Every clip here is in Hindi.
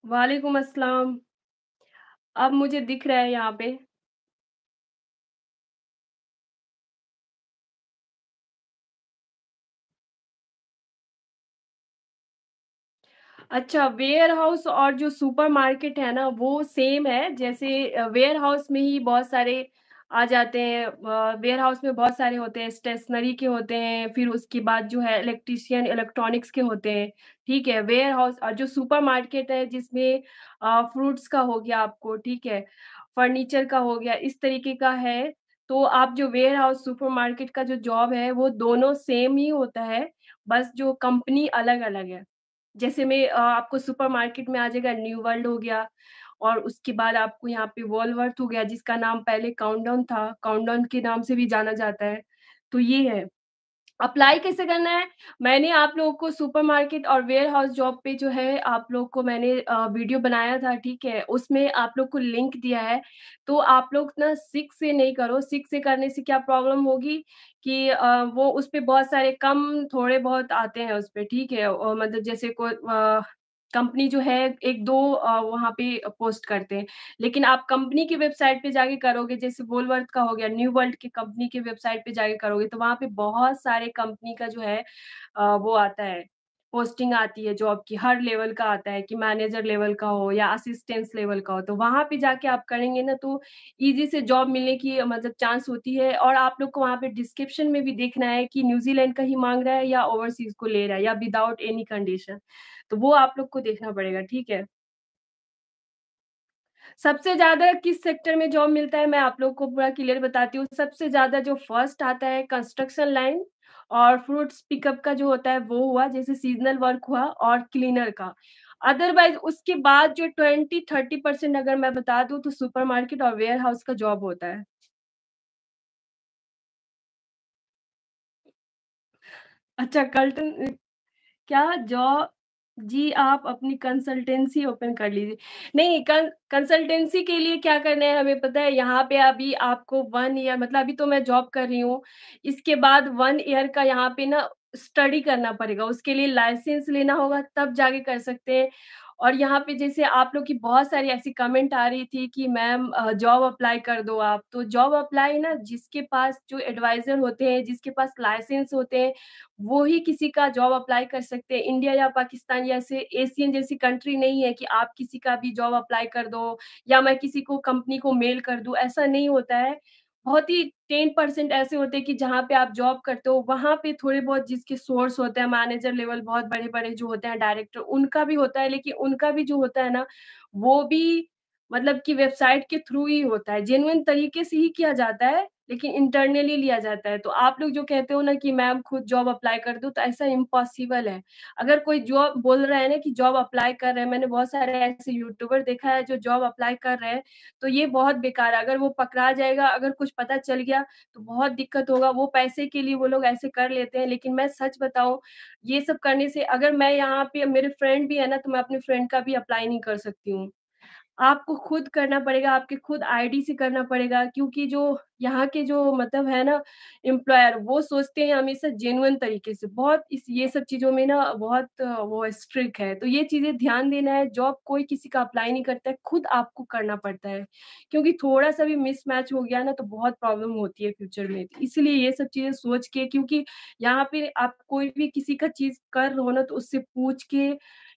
वालेकुम अस्सलाम। अब मुझे दिख रहा है यहाँ पे। अच्छा, वेयरहाउस और जो सुपरमार्केट है ना, वो सेम है। जैसे वेयरहाउस में ही बहुत सारे आ जाते हैं। वेयरहाउस में बहुत सारे होते हैं, स्टेशनरी के होते हैं, फिर उसके बाद जो है इलेक्ट्रीशियन, इलेक्ट्रॉनिक्स के होते हैं, ठीक है? वेयरहाउस और जो सुपरमार्केट है जिसमें फ्रूट्स का हो गया आपको, ठीक है? फर्नीचर का हो गया, इस तरीके का है। तो आप जो वेयरहाउस, सुपरमार्केट का जो जॉब है, वो दोनों सेम ही होता है, बस जो कंपनी अलग-अलग है। जैसे में आपको सुपरमार्केट में आ जाएगा न्यू वर्ल्ड हो गया और उसके बाद आपको यहाँ पे वॉलवर्थ हो गया जिसका नाम पहले काउंटडाउन था, काउंटडाउन के नाम से भी जाना जाता है। तो ये है। अप्लाई कैसे करना है? मैंने आप लोगों को सुपरमार्केट और वेयरहाउस जॉब पे जो है आप लोग को मैंने वीडियो बनाया था, ठीक है? उसमें आप लोग को लिंक दिया है। तो आप लोग ना 6 से नहीं करो, 6 से करने से क्या प्रॉब्लम होगी कि वो उसपे बहुत सारे कम थोड़े बहुत आते हैं उसपे, ठीक है? और मतलब जैसे कोई कंपनी जो है 1-2 वहाँ पे पोस्ट करते हैं। लेकिन आप कंपनी की वेबसाइट पे जाके करोगे, जैसे वोलवर्थ का हो गया, न्यू वर्ल्ड की कंपनी की वेबसाइट पे जाके करोगे, तो वहाँ पे बहुत सारे कंपनी का जो है वो आता है, पोस्टिंग आती है जॉब की, हर लेवल का आता है कि मैनेजर लेवल का हो या असिस्टेंस लेवल का हो। तो वहाँ पे जाके आप करेंगे ना तो ईज़ी से जॉब मिलने की मतलब चांस होती है और आप लोग को वहाँ पे डिस्क्रिप्शन में भी देखना है कि न्यूज़ीलैंड का ही माँग रहा है या ओवरसीज़ को ले रहा है या विदाउट एनी कंडीशन। तो वो आप लोग को देखना पड़ेगा, ठीक है? सबसे ज़्यादा किस सेक्टर में जॉब मिलता है, मैं आप लोग को पूरा क्लियर बताती हूँ। सबसे ज़्यादा जो फर्स्ट आता है कंस्ट्रक्शन लाइन और फ्रूट्स पिकअप का जो होता है वो हुआ, जैसे सीज़नल वर्क हुआ और क्लीनर का। अदरवाइज़ उसके बाद जो 20-30% अगर मैं बता दूँ तो सुपरमार्केट और वेयरहाउस का जॉब होता है। अच्छा क्या जॉ जी, आप अपनी कंसल्टेंसी ओपन कर लीजिए। नहीं, कंसल्टेंसी के लिए क्या करना है हमें पता है, यहाँ पे अभी आपको 1 ईयर मतलब अभी तो मैं जॉब कर रही हूँ, इसके बाद 1 ईयर का यहाँ पे ना स्टडी करना पड़ेगा, उसके लिए लाइसेंस लेना होगा तब जाके कर सकते हैं। और यहाँ पे जैसे आप लोग की बहुत सारी ऐसी कमेंट आ रही थी कि मैम जॉब अप्लाई कर दो आप, तो जॉब अप्लाई ना जिसके पास जो एडवाइज़र होते हैं, जिसके पास लाइसेंस होते हैं, वो ही किसी का जॉब अप्लाई कर सकते हैं। इंडिया या पाकिस्तान जैसे एशियन जैसी कंट्री नहीं है कि आप किसी का भी जॉब अप्लाई कर दो या मैं किसी को कंपनी को मेल कर दूँ, ऐसा नहीं होता है। बहुत ही 10% ऐसे होते हैं कि जहाँ पे आप जॉब करते हो, वहाँ पे थोड़े बहुत जिसके सोर्स होते हैं, मैनेजर लेवल बहुत बड़े-बड़े जो होते हैं डायरेक्टर, उनका भी होता है, लेकिन उनका भी जो होता है ना, वो भी मतलब कि वेबसाइट के थ्रू ही होता है। जेन्युइन तरीके से ही किया जाता है, लेकिन इंटरनली लिया जाता है। तो आप लोग जो कहते हो ना कि मैम खुद जॉब अप्लाई कर दो, तो ऐसा इम्पॉसिबल है। अगर कोई जॉब बोल रहा है ना कि जॉब अप्लाई कर रहे हैं, मैंने बहुत सारे ऐसे यूट्यूबर देखा है जो जॉब अप्लाई कर रहे हैं, तो ये बहुत बेकार है। अगर वो पकड़ा जाएगा, अगर कुछ पता चल गया, तो बहुत दिक्कत होगा। वो पैसे के लिए वो लोग ऐसे कर लेते हैं, लेकिन मैं सच बताऊँ, ये सब करने से अगर मैं यहाँ पे मेरे फ्रेंड भी है ना, तो मैं अपने फ्रेंड का भी अप्लाई नहीं कर सकती हूँ। आपको खुद करना पड़ेगा, आपके खुद आईडी से करना पड़ेगा क्योंकि जो यहाँ के जो मतलब है ना एम्प्लॉयर वो सोचते हैं हमेशा जेन्युइन तरीके से। बहुत इस ये सब चीज़ों में ना बहुत वो स्ट्रिक्ट है। तो ये चीज़ें ध्यान देना है, जॉब कोई किसी का अप्लाई नहीं करता है, खुद आपको करना पड़ता है। क्योंकि थोड़ा-सा भी मिसमैच हो गया ना तो बहुत प्रॉब्लम होती है फ्यूचर में। इसलिए ये सब चीज़ें सोच के क्योंकि यहाँ पे आप कोई भी किसी का चीज़ कर रहे हो ना तो उससे पूछ के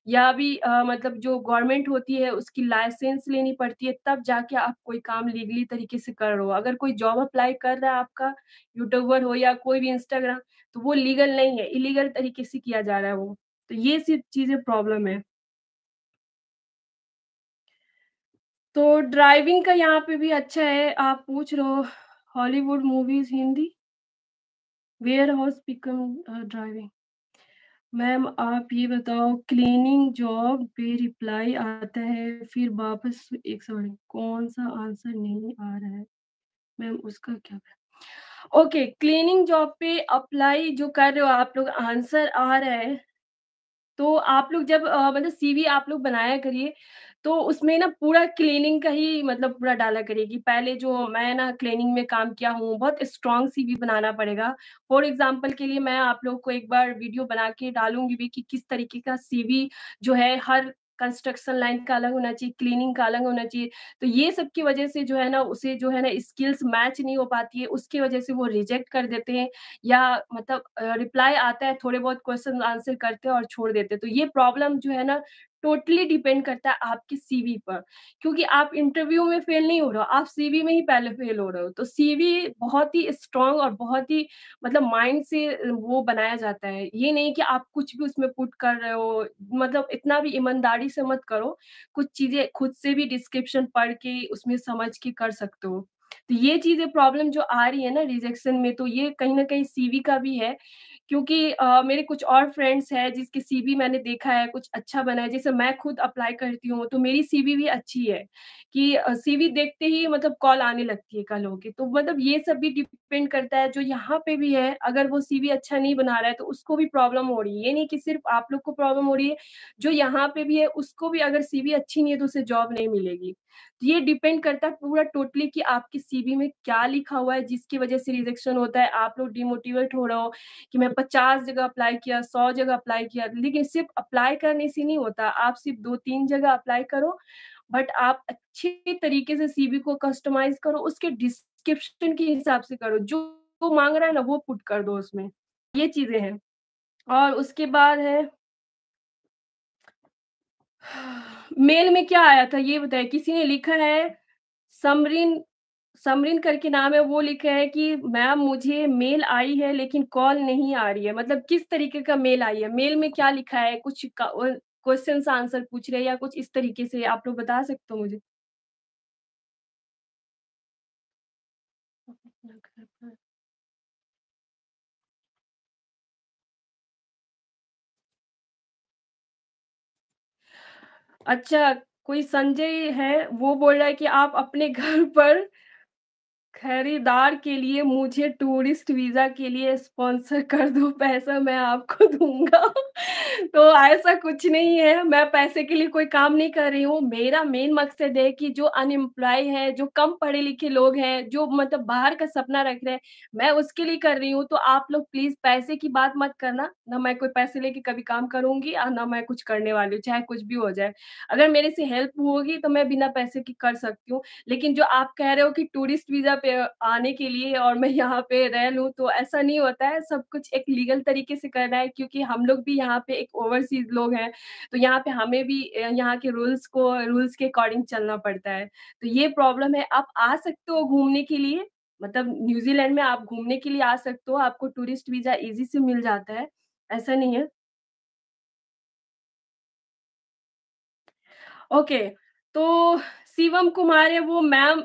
या भी मतलब जो गवर्नमेंट होती है उसकी लाइसेंस लेनी पड़ती है तब जाके आप कोई काम लीगली तरीके से कर रहे हो। अगर कोई जॉब अप्लाई कर रहा है आपका यूट्यूबर हो या कोई भी इंस्टाग्राम तो वो लीगल नहीं है, इल्लीगल तरीके से किया जा रहा है वो। तो ये सिर्फ़ चीज़ें प्रॉब्लम है। तो ड्राइविंग का यहाँ पे भी अच्छा है, आप पूछ रहे हो Hollywood movies Hindi, warehouse become driving. Ma'am आप ये बताओ क्लीनिंग जॉब पे रिप्लाई आता है फिर वापस एक सेकंड कौन-सा आंसर नहीं आ रहा है? मैम उसका क्या ओके क्लीनिंग जॉब पे अप्लाई जो कर रहे हो आप लोग आंसर आ रहा है तो आप लोग जब मतलब सीवी आप लोग बनाया करिए, तो उसमें ना पूरा क्लीनिंग का ही मतलब पूरा डाला करिए कि पहले जो मैं ना क्लीनिंग में काम किया हूँ, बहुत स्ट्रॉन्ग सीवी बनाना पड़ेगा। फॉर एग्ज़ाम्पल के लिए मैं आप लोग को एक बार वीडियो बना के डालूँगी भी कि किस तरीके का सीवी जो है हर कंस्ट्रक्शन लाइन का अलग होना चाहिए, क्लीनिंग का अलग होना चाहिए। तो ये सब की वजह से जो है ना, उसे जो है ना स्किल्स मैच नहीं हो पाती है, उसकी वजह से वो रिजेक्ट कर देते हैं या मतलब रिप्लाई आता है, थोड़े बहुत क्वेश्चन आंसर करते हैं और छोड़ देते हैं। तो ये प्रॉब्लम जो है ना, टोटली डिपेंड करता है आपके सीवी पर। क्योंकि आप इंटरव्यू में फेल नहीं हो रहे हो, आप सीवी में ही पहले फेल हो रहे हो। तो सीवी बहुत ही स्ट्रॉन्ग और बहुत ही मतलब माइंड से वो बनाया जाता है। ये नहीं कि आप कुछ भी उसमें पुट कर रहे हो, मतलब इतना भी ईमानदारी से मत करो। कुछ चीज़ें खुद से भी डिस्क्रिप्शन पढ़ के उसमें समझ के कर सकते हो। तो ये चीज़ें प्रॉब्लम जो आ रही है ना रिजेक्शन में, तो ये कहीं न कहीं सीवी का भी है। क्योंकि मेरे कुछ और फ्रेंड्स हैं जिसके सीवी मैंने देखा है कुछ अच्छा बना है, जैसे मैं खुद अप्लाई करती हूँ, तो मेरी सीवी भी अच्छी है कि सीवी देखते ही मतलब कॉल आने लगती है कलों की। तो मतलब ये सब भी डिपेंड करता है, जो यहाँ पे भी है, अगर वो सीवी अच्छा नहीं बना रहा है, तो उसको भी प्रॉब्लम हो रही है। ये नहीं कि सिर्फ़ आप लोग को प्रॉब्लम हो रही है, जो यहाँ पे भी है, उसको भी अगर सीवी अच्छी नहीं है, तो उसे जॉब नहीं मिलेगी। तो ये डिपेंड करता है पूरा टोटली कि आपकी सीवी में क्या लिखा हुआ है, जिसकी वजह से रिजेक्शन होता है। आप लोग डिमोटिवेट हो रहे हो कि मैं 50 जगह अप्लाई किया, 100 जगह अप्लाई किया, लेकिन सिर्फ़ अप्लाई करने से नहीं होता। आप सिर्फ़ 2-3 जगह अप्लाई करो, बट आप अच्छे तरीके से सीवी को कस्टमाइज़ करो, उसके डिस्क्रिप्शन के हिसाब से करो, जो वो माँग रहा है ना, वो पुट कर दो उसमें। ये चीज़ें हैं। और उसके बाद है मेल में क्या आया था ये बताइए? किसी ने लिखा है समरीन समरीन करके नाम है, वो लिखा है कि मैम मुझे मेल आई है लेकिन कॉल नहीं आ रही है। मतलब किस तरीके का मेल आई है? मेल में क्या लिखा है? कुछ क्वेश्चन्स आंसर पूछ रहे हैं या कुछ इस तरीके से आप लोग बता सकते हो मुझे? अच्छा, कोई संजय है, वो बोल रहा है कि आप अपने घर पर खरीदार के लिए मुझे टूरिस्ट वीज़ा के लिए स्पॉन्सर कर दो, पैसा मैं आपको दूँगा। तो ऐसा कुछ नहीं है, मैं पैसे के लिए कोई काम नहीं कर रही हूँ। मेरा मेन मकसद है कि जो अनएम्प्लॉयी हैं, जो कम पढ़े-लिखे लोग हैं, जो मतलब बाहर का सपना रख रहे हैं, मैं उसके लिए कर रही हूँ। तो आप लोग प्लीज़ पैसे की बात मत करना, ना मैं कोई पैसे लेके कभी काम करूँगी और ना मैं कुछ करने वाली हूँ, चाहे कुछ भी हो जाए। अगर मेरे से हेल्प होगी तो मैं बिना पैसे के कर सकती हूँ। लेकिन जो आप कह रहे हो कि टूरिस्ट वीज़ा पे आने के लिए और मैं यहाँ पे रह लूँ, तो ऐसा नहीं होता है। सब कुछ एक लीगल तरीके से करना है क्योंकि हम लोग भी यहाँ पे एक ओवरसीज़ लोग हैं, तो यहाँ पे हमें भी यहाँ के रूल्स के अकॉर्डिंग चलना पड़ता है। तो ये प्रॉब्लम है। आप आ सकते हो घूमने के लिए, मतलब न्यूज़ीलैंड में आप घूमने के लिए आ सकते हो, आपको टूरिस्ट वीज़ा ईज़ी से मिल जाता है, ऐसा नहीं है। ओके, तो शिवम कुमार है वो मैम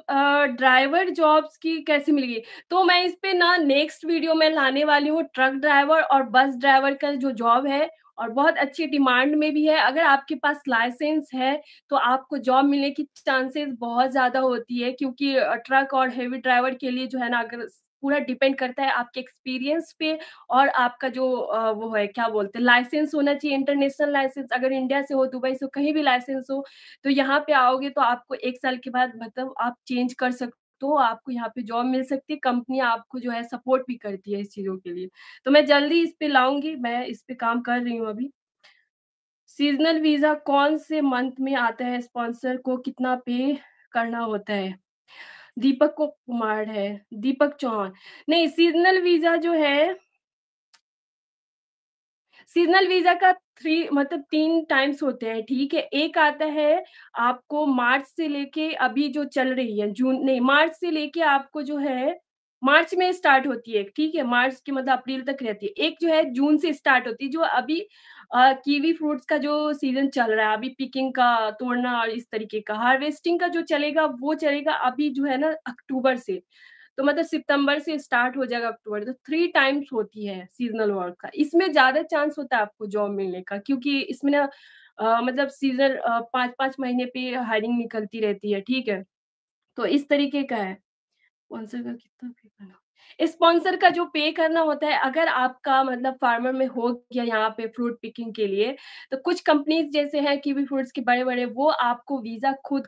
ड्राइवर जॉब्स की कैसे मिलेगी? तो मैं इस पे ना नेक्स्ट वीडियो में लाने वाली हूँ ट्रक ड्राइवर और बस ड्राइवर का जो जॉब है और बहुत अच्छी डिमांड में भी है। अगर आपके पास लाइसेंस है, तो आपको जॉब मिलने की चांसेस बहुत ज़्यादा होती है क्योंकि ट्रक और हेवी ड्राइवर के लिए जो है ना अगर पूरा डिपेंड करता है आपके एक्सपीरियंस पे और आपका जो वो है क्या बोलते हैं लाइसेंस होना चाहिए इंटरनेशनल लाइसेंस अगर इंडिया से हो, दुबई से हो, कहीं भी लाइसेंस हो तो यहाँ पे आओगे तो आपको 1 साल के बाद मतलब आप चेंज कर सकते हो, आपको यहाँ पे जॉब मिल सकती है, कंपनी आपको जो है सपोर्ट भी करती है इस चीज़ों के लिए। तो मैं जल्दी इस पे लाऊँगी, मैं इस पे काम कर रही हूँ अभी। सीज़नल वीज़ा कौन से मंथ में आता है? स्पॉन्सर को कितना पे करना होता है? दीपक को कुमार है, दीपक चौहान। नहीं, सीज़नल वीज़ा का 3 मतलब 3 टाइम्स होते हैं, ठीक है? एक आता है आपको मार्च से लेके अभी जो चल रही है जून नहीं मार्च से लेके आपको जो है मार्च में स्टार्ट होती है, ठीक है? मार्च की मतलब अप्रैल तक रहती है। एक जो है जून से स्टार्ट होती है जो अभी कीवी फ्रूट्स का जो सीज़न चल रहा है, अभी पिकिंग का, तोड़ना और इस तरीके का। हार्वेस्टिंग का जो चलेगा वो चलेगा अभी जो है ना अक्टूबर से। तो मतलब सितंबर से स्टार्ट हो जाएगा अक्टूबर तो 3 टाइम्स होती है सीज़नल वर्क का। इसमें ज़्यादा चांस होता है आपको जॉब मिलने का क्योंकि इसमें ना मतलब सीज़न 5-5 महीने पे हायरिंग निकलती रहती है, ठीक है? तो इस तरीके का है। स्पॉन्सर का कितना पे करना? स्पॉन्सर का जो पे करना होता है अगर आपका मतलब फार्मर में हो गया यहाँ पे फ्रूट पिकिंग के लिए, तो कुछ कंपनीज़ जैसे हैं कीवी फ्रूट्स के बड़े-बड़े वो आपको वीज़ा खुद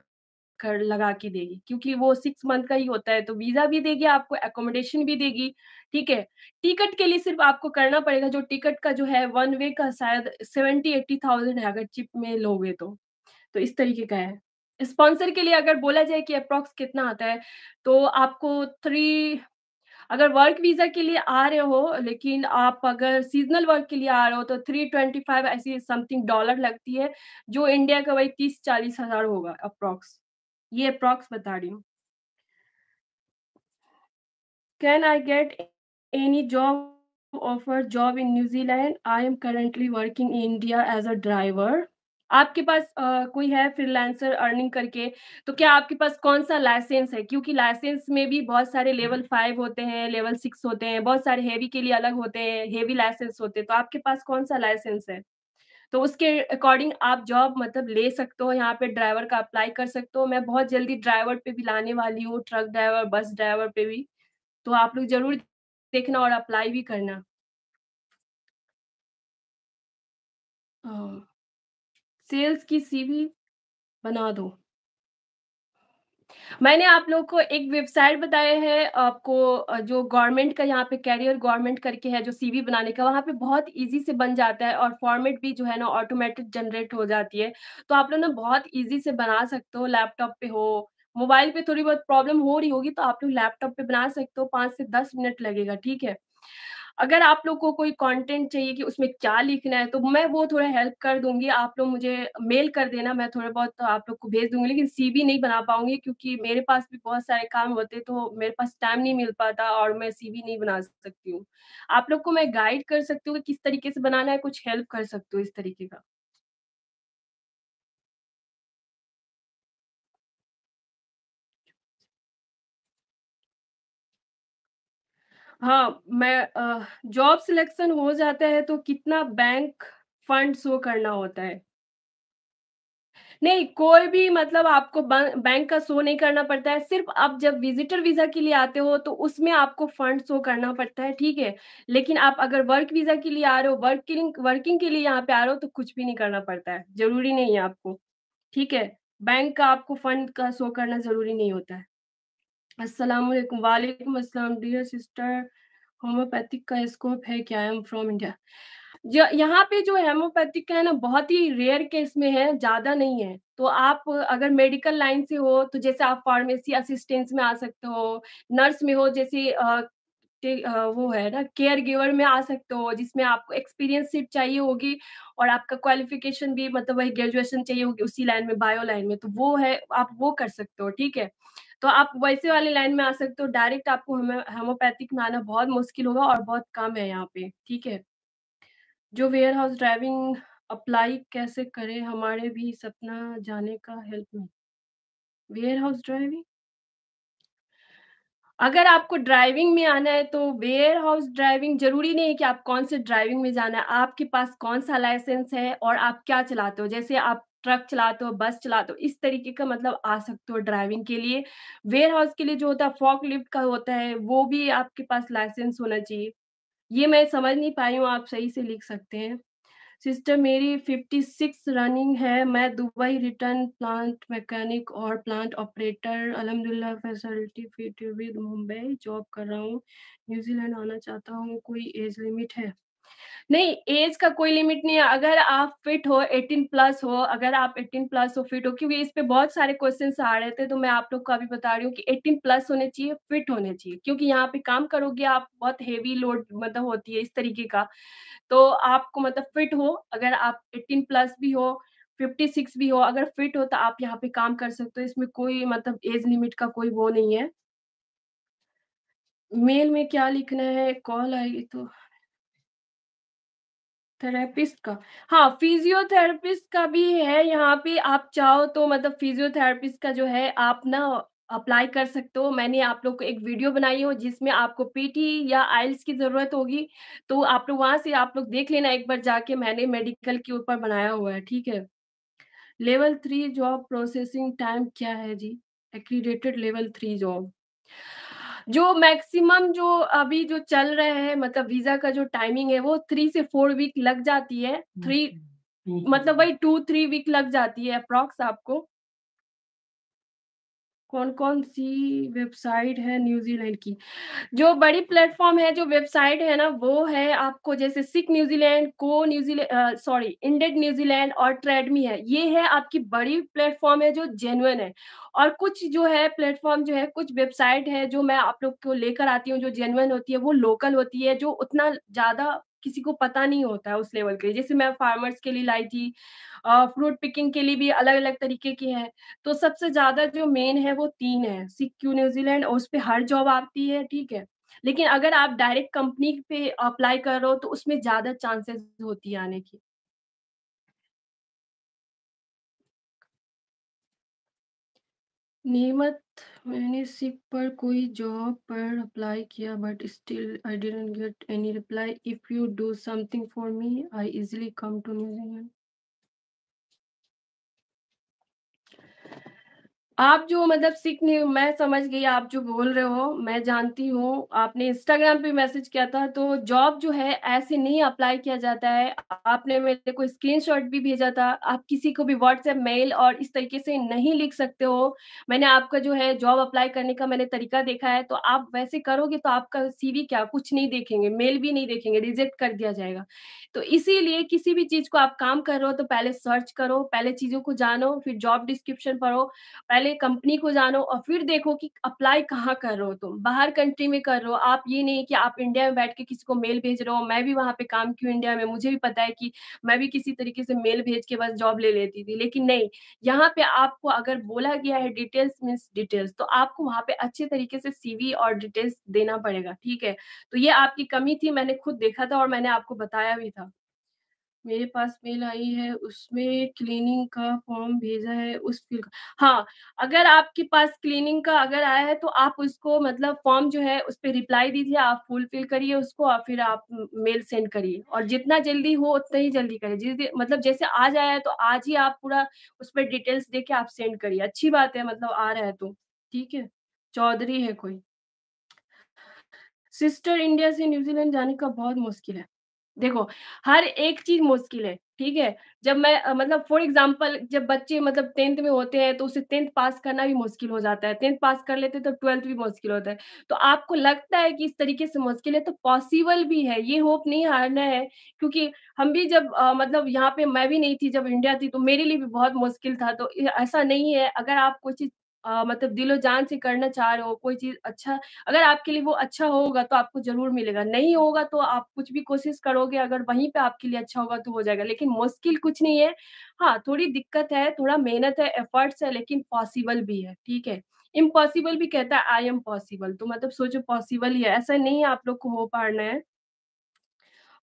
कर लगा के देगी क्योंकि वो 6 मंथ का ही होता है, तो वीज़ा भी देगी आपको, अकोमोडेशन भी देगी, ठीक है? टिकट के लिए सिर्फ़ आपको करना पड़ेगा जो टिकट का जो है वन वे का शायद 70-80,000 है अगर चिप में लोगे तो। तो इस तरीके का है। स्पॉन्सर के लिए अगर बोला जाए कि एप्रॉक्स कितना आता है, तो आपको 3 अगर वर्क वीज़ा के लिए आ रहे हो, लेकिन आप अगर सीज़नल वर्क के लिए आ रहे हो, तो 325 ऐसी समथिंग डॉलर लगती है, जो इंडिया का वही 30-40 हज़ार होगा एप्रॉक्स। ये एप्रॉक्स बता रही हूँ। Can I get any job offer job in New Zealand? I am currently working in India as a driver. आपके पास कोई है फ्रीलांसर अर्निंग करके, तो क्या आपके पास कौन-सा लाइसेंस है? क्योंकि लाइसेंस में भी बहुत सारे लेवल 5 होते हैं, लेवल 6 होते हैं, बहुत सारे हेवी के लिए अलग होते हैं, हेवी लाइसेंस होते हैं, तो आपके पास कौन-सा लाइसेंस है? तो उसके अकॉर्डिंग आप जॉब मतलब ले सकते हो, यहाँ पे ड्राइवर का अप्लाई कर सकते हो। मैं बहुत जल्दी ड्राइवर पे भी लाने वाली हूँ, ट्रक ड्राइवर, बस ड्राइवर पे भी। तो आप लोग ज़रूर देखना और अप्लाई भी करना। अ, सेल्स की सीवी बना दो। मैंने आप लोग को एक वेबसाइट बताया है आपको जो गवर्नमेंट का यहाँ पे करियर गवर्नमेंट करके है जो सीवी बनाने का, वहाँ पे बहुत ईज़ी से बन जाता है और फॉर्मेट भी जो है ना ऑटोमेटिक जनरेट हो जाती है। तो आप लोग ना बहुत ईज़ी से बना सकते हो, लैपटॉप पे हो, मोबाइल पे थोड़ी बहुत प्रॉब्लम हो रही होगी तो आप लोग लैपटॉप पे बना सकते हो, 5 से 10 मिनट लगेगा, ठीक है? अगर आप लोग को कोई कंटेंट चाहिए कि उसमें क्या लिखना है, तो मैं वो थोड़ा हेल्प कर दूँगी। आप लोग मुझे मेल कर देना, मैं थोड़ा बहुत आप लोग को भेज दूँगी, लेकिन सीवी नहीं बना पाऊँगी क्योंकि मेरे पास भी बहुत सारे काम होते हैं, तो मेरे पास टाइम नहीं मिल पाता और मैं सीवी नहीं बना सकती हूँ। आप लोग को मैं गाइड कर सकती हूँ कि किस तरीके से बनाना है, कुछ हेल्प कर सकती हूँ इस तरीके का। हाँ, मैं जॉब सिलेक्शन हो जाता है तो कितना बैंक फंड शो करना होता है? नहीं, कोई भी मतलब आपको बैंक का शो नहीं करना पड़ता है, सिर्फ़ आप जब विज़िटर वीज़ा के लिए आते हो, तो उसमें आपको फंड शो करना पड़ता है, ठीक है? लेकिन आप अगर वर्क वीज़ा के लिए आ रहे हो, वर्किंग के लिए यहाँ पे आ रहे हो, तो कुछ भी नहीं करना पड़ता है, ज़रूरी नहीं है आपको, ठीक है? बैंक का आपको फंड का शो करना ज़रूरी नहीं होता है। अस्सलाम वालेकुम, वालेकुम अस्सलाम डियर सिस्टर, होम्योपैथिक का स्कोप है क्या? I am from India. यहाँ पे जो होम्योपैथिक का है ना बहुत ही रेयर केस में है, ज़्यादा नहीं है। तो आप अगर मेडिकल लाइन से हो तो जैसे आप फार्मेसी असिस्टेंट्स में आ सकते हो, नर्स में हो जैसे वो है ना केयर गिवर में आ सकते हो जिसमें आपको एक्सपीरियंसशिप चाहिए होगी और आपका क्वालिफ़िकेशन भी मतलब वही ग्रेजुएशन चाहिए होगी उसी लाइन में, बायो लाइन में, तो वो है आप वो कर सकते हो, ठीक है? तो आप वैसे वाले लाइन में आ सकते हो, डायरेक्ट आपको होम्योपैथिक में आना बहुत मुश्किल होगा और बहुत कम है यहाँ पे, ठीक है? जो वेयरहाउस ड्राइविंग अप्लाई कैसे करें? हमारे भी सपना जाने का हेल्प मी। Warehouse driving? अगर आपको ड्राइविंग में आना है तो वेयरहाउस ड्राइविंग ज़रूरी नहीं है कि आप कौन से ड्राइविंग में जाना है, आपके पास कौन-सा लाइसेंस है और आप क्या चलाते हो। जैसे आप ट्रक चलाते हो, बस चलाते हो, इस तरीके का मतलब आ सकते हो ड्राइविंग के लिए। वेयरहाउस के लिए जो होता है फॉकलिफ्ट का होता है, वो भी आपके पास लाइसेंस होना चाहिए। ये मैं समझ नहीं पाई हूँ, आप सही से लिख सकते हैं। सिस्टर मेरी 56 रनिंग है, मैं दुबई रिटर्न प्लांट मैकेनिक और प्लांट ऑपरेटर अल्हम्दुलिल्लाह facility fit with Mumbai job कर रहा हूँ। न्यूज़ीलैंड आना चाहता हूँ, कोई एज लिमिट है? नहीं, ऐज का कोई लिमिट नहीं है, अगर आप फिट हो 18 प्लस हो अगर आप 18 प्लस हो, फिट हो क्योंकि इस पे बहुत सारे क्वेश्चन्स आ रहे थे, तो मैं आप लोग को अभी बता रही हूँ कि 18 प्लस होने चाहिए, फिट होने चाहिए क्योंकि यहाँ पे काम करोगे आप बहुत हेवी लोड मतलब होती है इस तरीके का, तो आपको मतलब फिट हो, अगर आप 18 प्लस भी हो, 56 भी हो, अगर फिट हो तो आप यहाँ पे काम कर सकते हो, इसमें कोई मतलब एज लिमिट का कोई वो नहीं है। मेल में क्या लिखना है? कॉल आएगी तो थेरेपिस्ट का? हाँ, फिज़ियोथेरेपिस्ट का भी है यहाँ पे आप चाहो तो मतलब फिज़ियोथेरेपिस्ट का जो है आप ना अप्लाई कर सकते हो। मैंने आप लोग को एक वीडियो बनाई हो जिसमें आपको पीटी या आइल्स की ज़रूरत होगी, तो आप लोग वहाँ से आप लोग देख लेना एक बार जाके मैंने मेडिकल के ऊपर बनाया हुआ है, ठीक है? लेवल 3 जॉब प्रोसेसिंग टाइम क्या है जी? Accredited level 3 job. जो मैक्सिमम जो अभी जो चल रहे हैं मतलब वीज़ा का जो टाइमिंग है वो 3 से 4 वीक लग जाती है। 3 मतलब वही 2-3 वीक लग जाती है अप्रॉक्स आपको। कौन-कौन सी वेबसाइट है न्यूज़ीलैंड की? जो बड़ी प्लेटफ़ॉर्म है, जो वेबसाइट है ना, वो है आपको जैसे सिक न्यूज़ीलैंड, सॉरी इंडेड न्यूज़ीलैंड और ट्रेडमी है। ये है आपकी बड़ी प्लेटफ़ॉर्म है जो जेन्युइन है। और कुछ जो है प्लेटफ़ॉर्म जो है, कुछ वेबसाइट है जो मैं आप लोग को लेकर आती हूँ, जो जेन्युइन होती है, वो लोकल होती है, जो उतना ज़्यादा किसी को पता नहीं होता है उस लेवल के। जैसे मैं फार्मर्स के लिए लाई थी, फ्रूट पिकिंग के लिए भी अलग-अलग तरीके की हैं। तो सबसे ज़्यादा जो मेन है वो 3 है, सिक्यू न्यूज़ीलैंड और उसपे हर जॉब आती है, ठीक है? लेकिन अगर आप डायरेक्ट कंपनी पे अप्लाई कर रहे हो तो उसमें ज़्यादा चांसेस होती है आने की। नियमित मैंने सिक पर कोई जॉब पर अप्लाई किया but still I didn't get any reply if you do something for me I easily come to New Zealand. आप जो मतलब सीख नहीं मैं समझ गई आप जो बोल रहे हो, मैं जानती हूँ। आपने इंस्टाग्राम पे मैसेज किया था, तो जॉब जो है ऐसे नहीं अप्लाई किया जाता है। आपने मेरे को स्क्रीनशॉट भी भेजा था। आप किसी को भी व्हाट्सएप, मेल और इस तरीके से नहीं लिख सकते हो। मैंने आपका जो है जॉब अप्लाई करने का मैंने तरीका देखा है, तो आप वैसे करोगे तो आपका सीवी क्या कुछ नहीं देखेंगे, मेल भी नहीं देखेंगे, रिजेक्ट कर दिया जाएगा। तो इसीलिए किसी भी चीज़ को आप काम कर रहे हो तो पहले सर्च करो, पहले चीज़ों को जानो, फिर जॉब डिस्क्रिप्शन पढ़ो, पहले कंपनी को जानो और फिर देखो कि अप्लाई कहाँ कर रहे हो तुम, बाहर कंट्री में कर रहे हो। आप ये नहीं कि आप इंडिया में बैठ के किसी को मेल भेज रहे हो, मैं भी वहाँ पे काम की हूँ इंडिया में, मुझे भी पता है कि मैं भी किसी तरीके से मेल भेज के बस जॉब ले लेती थी। लेकिन नहीं, यहाँ पे आपको अगर बोला गया है डिटेल्स मीन्स डिटेल्स, तो आपको वहाँ पे अच्छे तरीके से सीवी और डिटेल्स देना पड़ेगा, ठीक है? तो ये आपकी कमी थी, मैंने खुद देखा था और मैंने आपको बताया भी था। मेरे पास मेल आई है, उसमें क्लीनिंग का फॉर्म भेजा है उस फिल हाँ, अगर आपके पास क्लीनिंग का अगर आया है तो आप उसको मतलब फॉर्म जो है उस पे रिप्लाई दीजिए, आप फुलफिल करिए उसको और फिर आप मेल सेंड करिए और जितना जल्दी हो उतना ही जल्दी करिए। मतलब जैसे आज आया है तो आज ही आप पूरा उस पे डिटेल्स देके आप सेंड करिए। अच्छी बात है मतलब आ रहा है तो, ठीक है? चौधरी है कोई। सिस्टर इंडिया से न्यूज़ीलैंड जाने का बहुत मुश्किल है। देखो, हर एक चीज़ मुश्किल है, ठीक है? जब मैं मतलब फॉर एग्ज़ाम्पल जब बच्चे मतलब 10th में होते हैं, तो उसे 10th पास करना भी मुश्किल हो जाता है। 10th पास कर लेते हैं, तो 12th भी मुश्किल होता है। तो आपको लगता है कि इस तरीके से मुश्किल है, तो पॉसिबल भी है, ये होप नहीं हारना है, क्योंकि हम भी जब मतलब यहाँ पे मैं भी नहीं थी, जब इंडिया थी, तो मेरे लिए भी बहुत मुश्किल था। तो ऐसा नहीं है, अगर आप कोई चीज़ मतलब दिलो-जान से करना चाह रहे हो, कोई चीज़ अच्छा अगर आपके लिए वो अच्छा होगा तो आपको ज़रूर मिलेगा, नहीं होगा तो आप कुछ भी कोशिश करोगे अगर वहीं पे आपके लिए अच्छा होगा तो हो जाएगा, लेकिन मुश्किल कुछ नहीं है। हाँ, थोड़ी दिक्कत है, थोड़ा मेहनत है, एफर्ट्स है लेकिन पॉसिबल भी है, ठीक है? इम्पॉसिबल भी कहता है आई एम पॉसिबल तो मतलब सोचो पॉसिबल ही है, ऐसा नहीं है आप लोग को हो पाना है।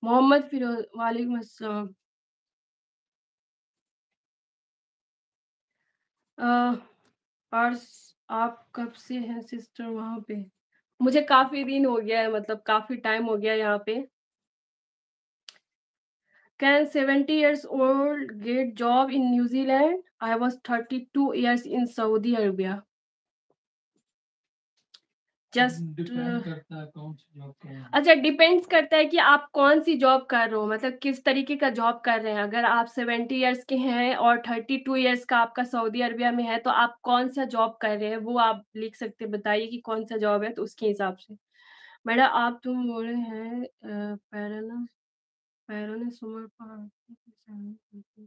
मोहम्मद वालेकुम अस्सलाम। अ, पर्स आप कब से हैं सिस्टर वहाँ पे? मुझे काफ़ी दिन हो गया है मतलब काफ़ी टाइम हो गया है यहाँ पे। Can 70 years old get job in New Zealand? I was 32 years in Saudi Arabia. Just depend करता है कौन सी जॉब कर रहे हैं। अच्छा डिपेंड्स करता है कि आप कौन-सी जॉब कर रहे हो, मतलब किस तरीके का जॉब कर रहे हैं। अगर आप 70 इयर्स के हैं और 32 इयर्स का आपका सऊदी अरबिया में है, तो आप कौन-सा जॉब कर रहे हैं, वो आप लिख सकते हैं, बताइए कि कौन-सा जॉब है, तो उसके हिसाब से। मैडम आप तुम बोले हैं पैरों ने सुमर पहाड़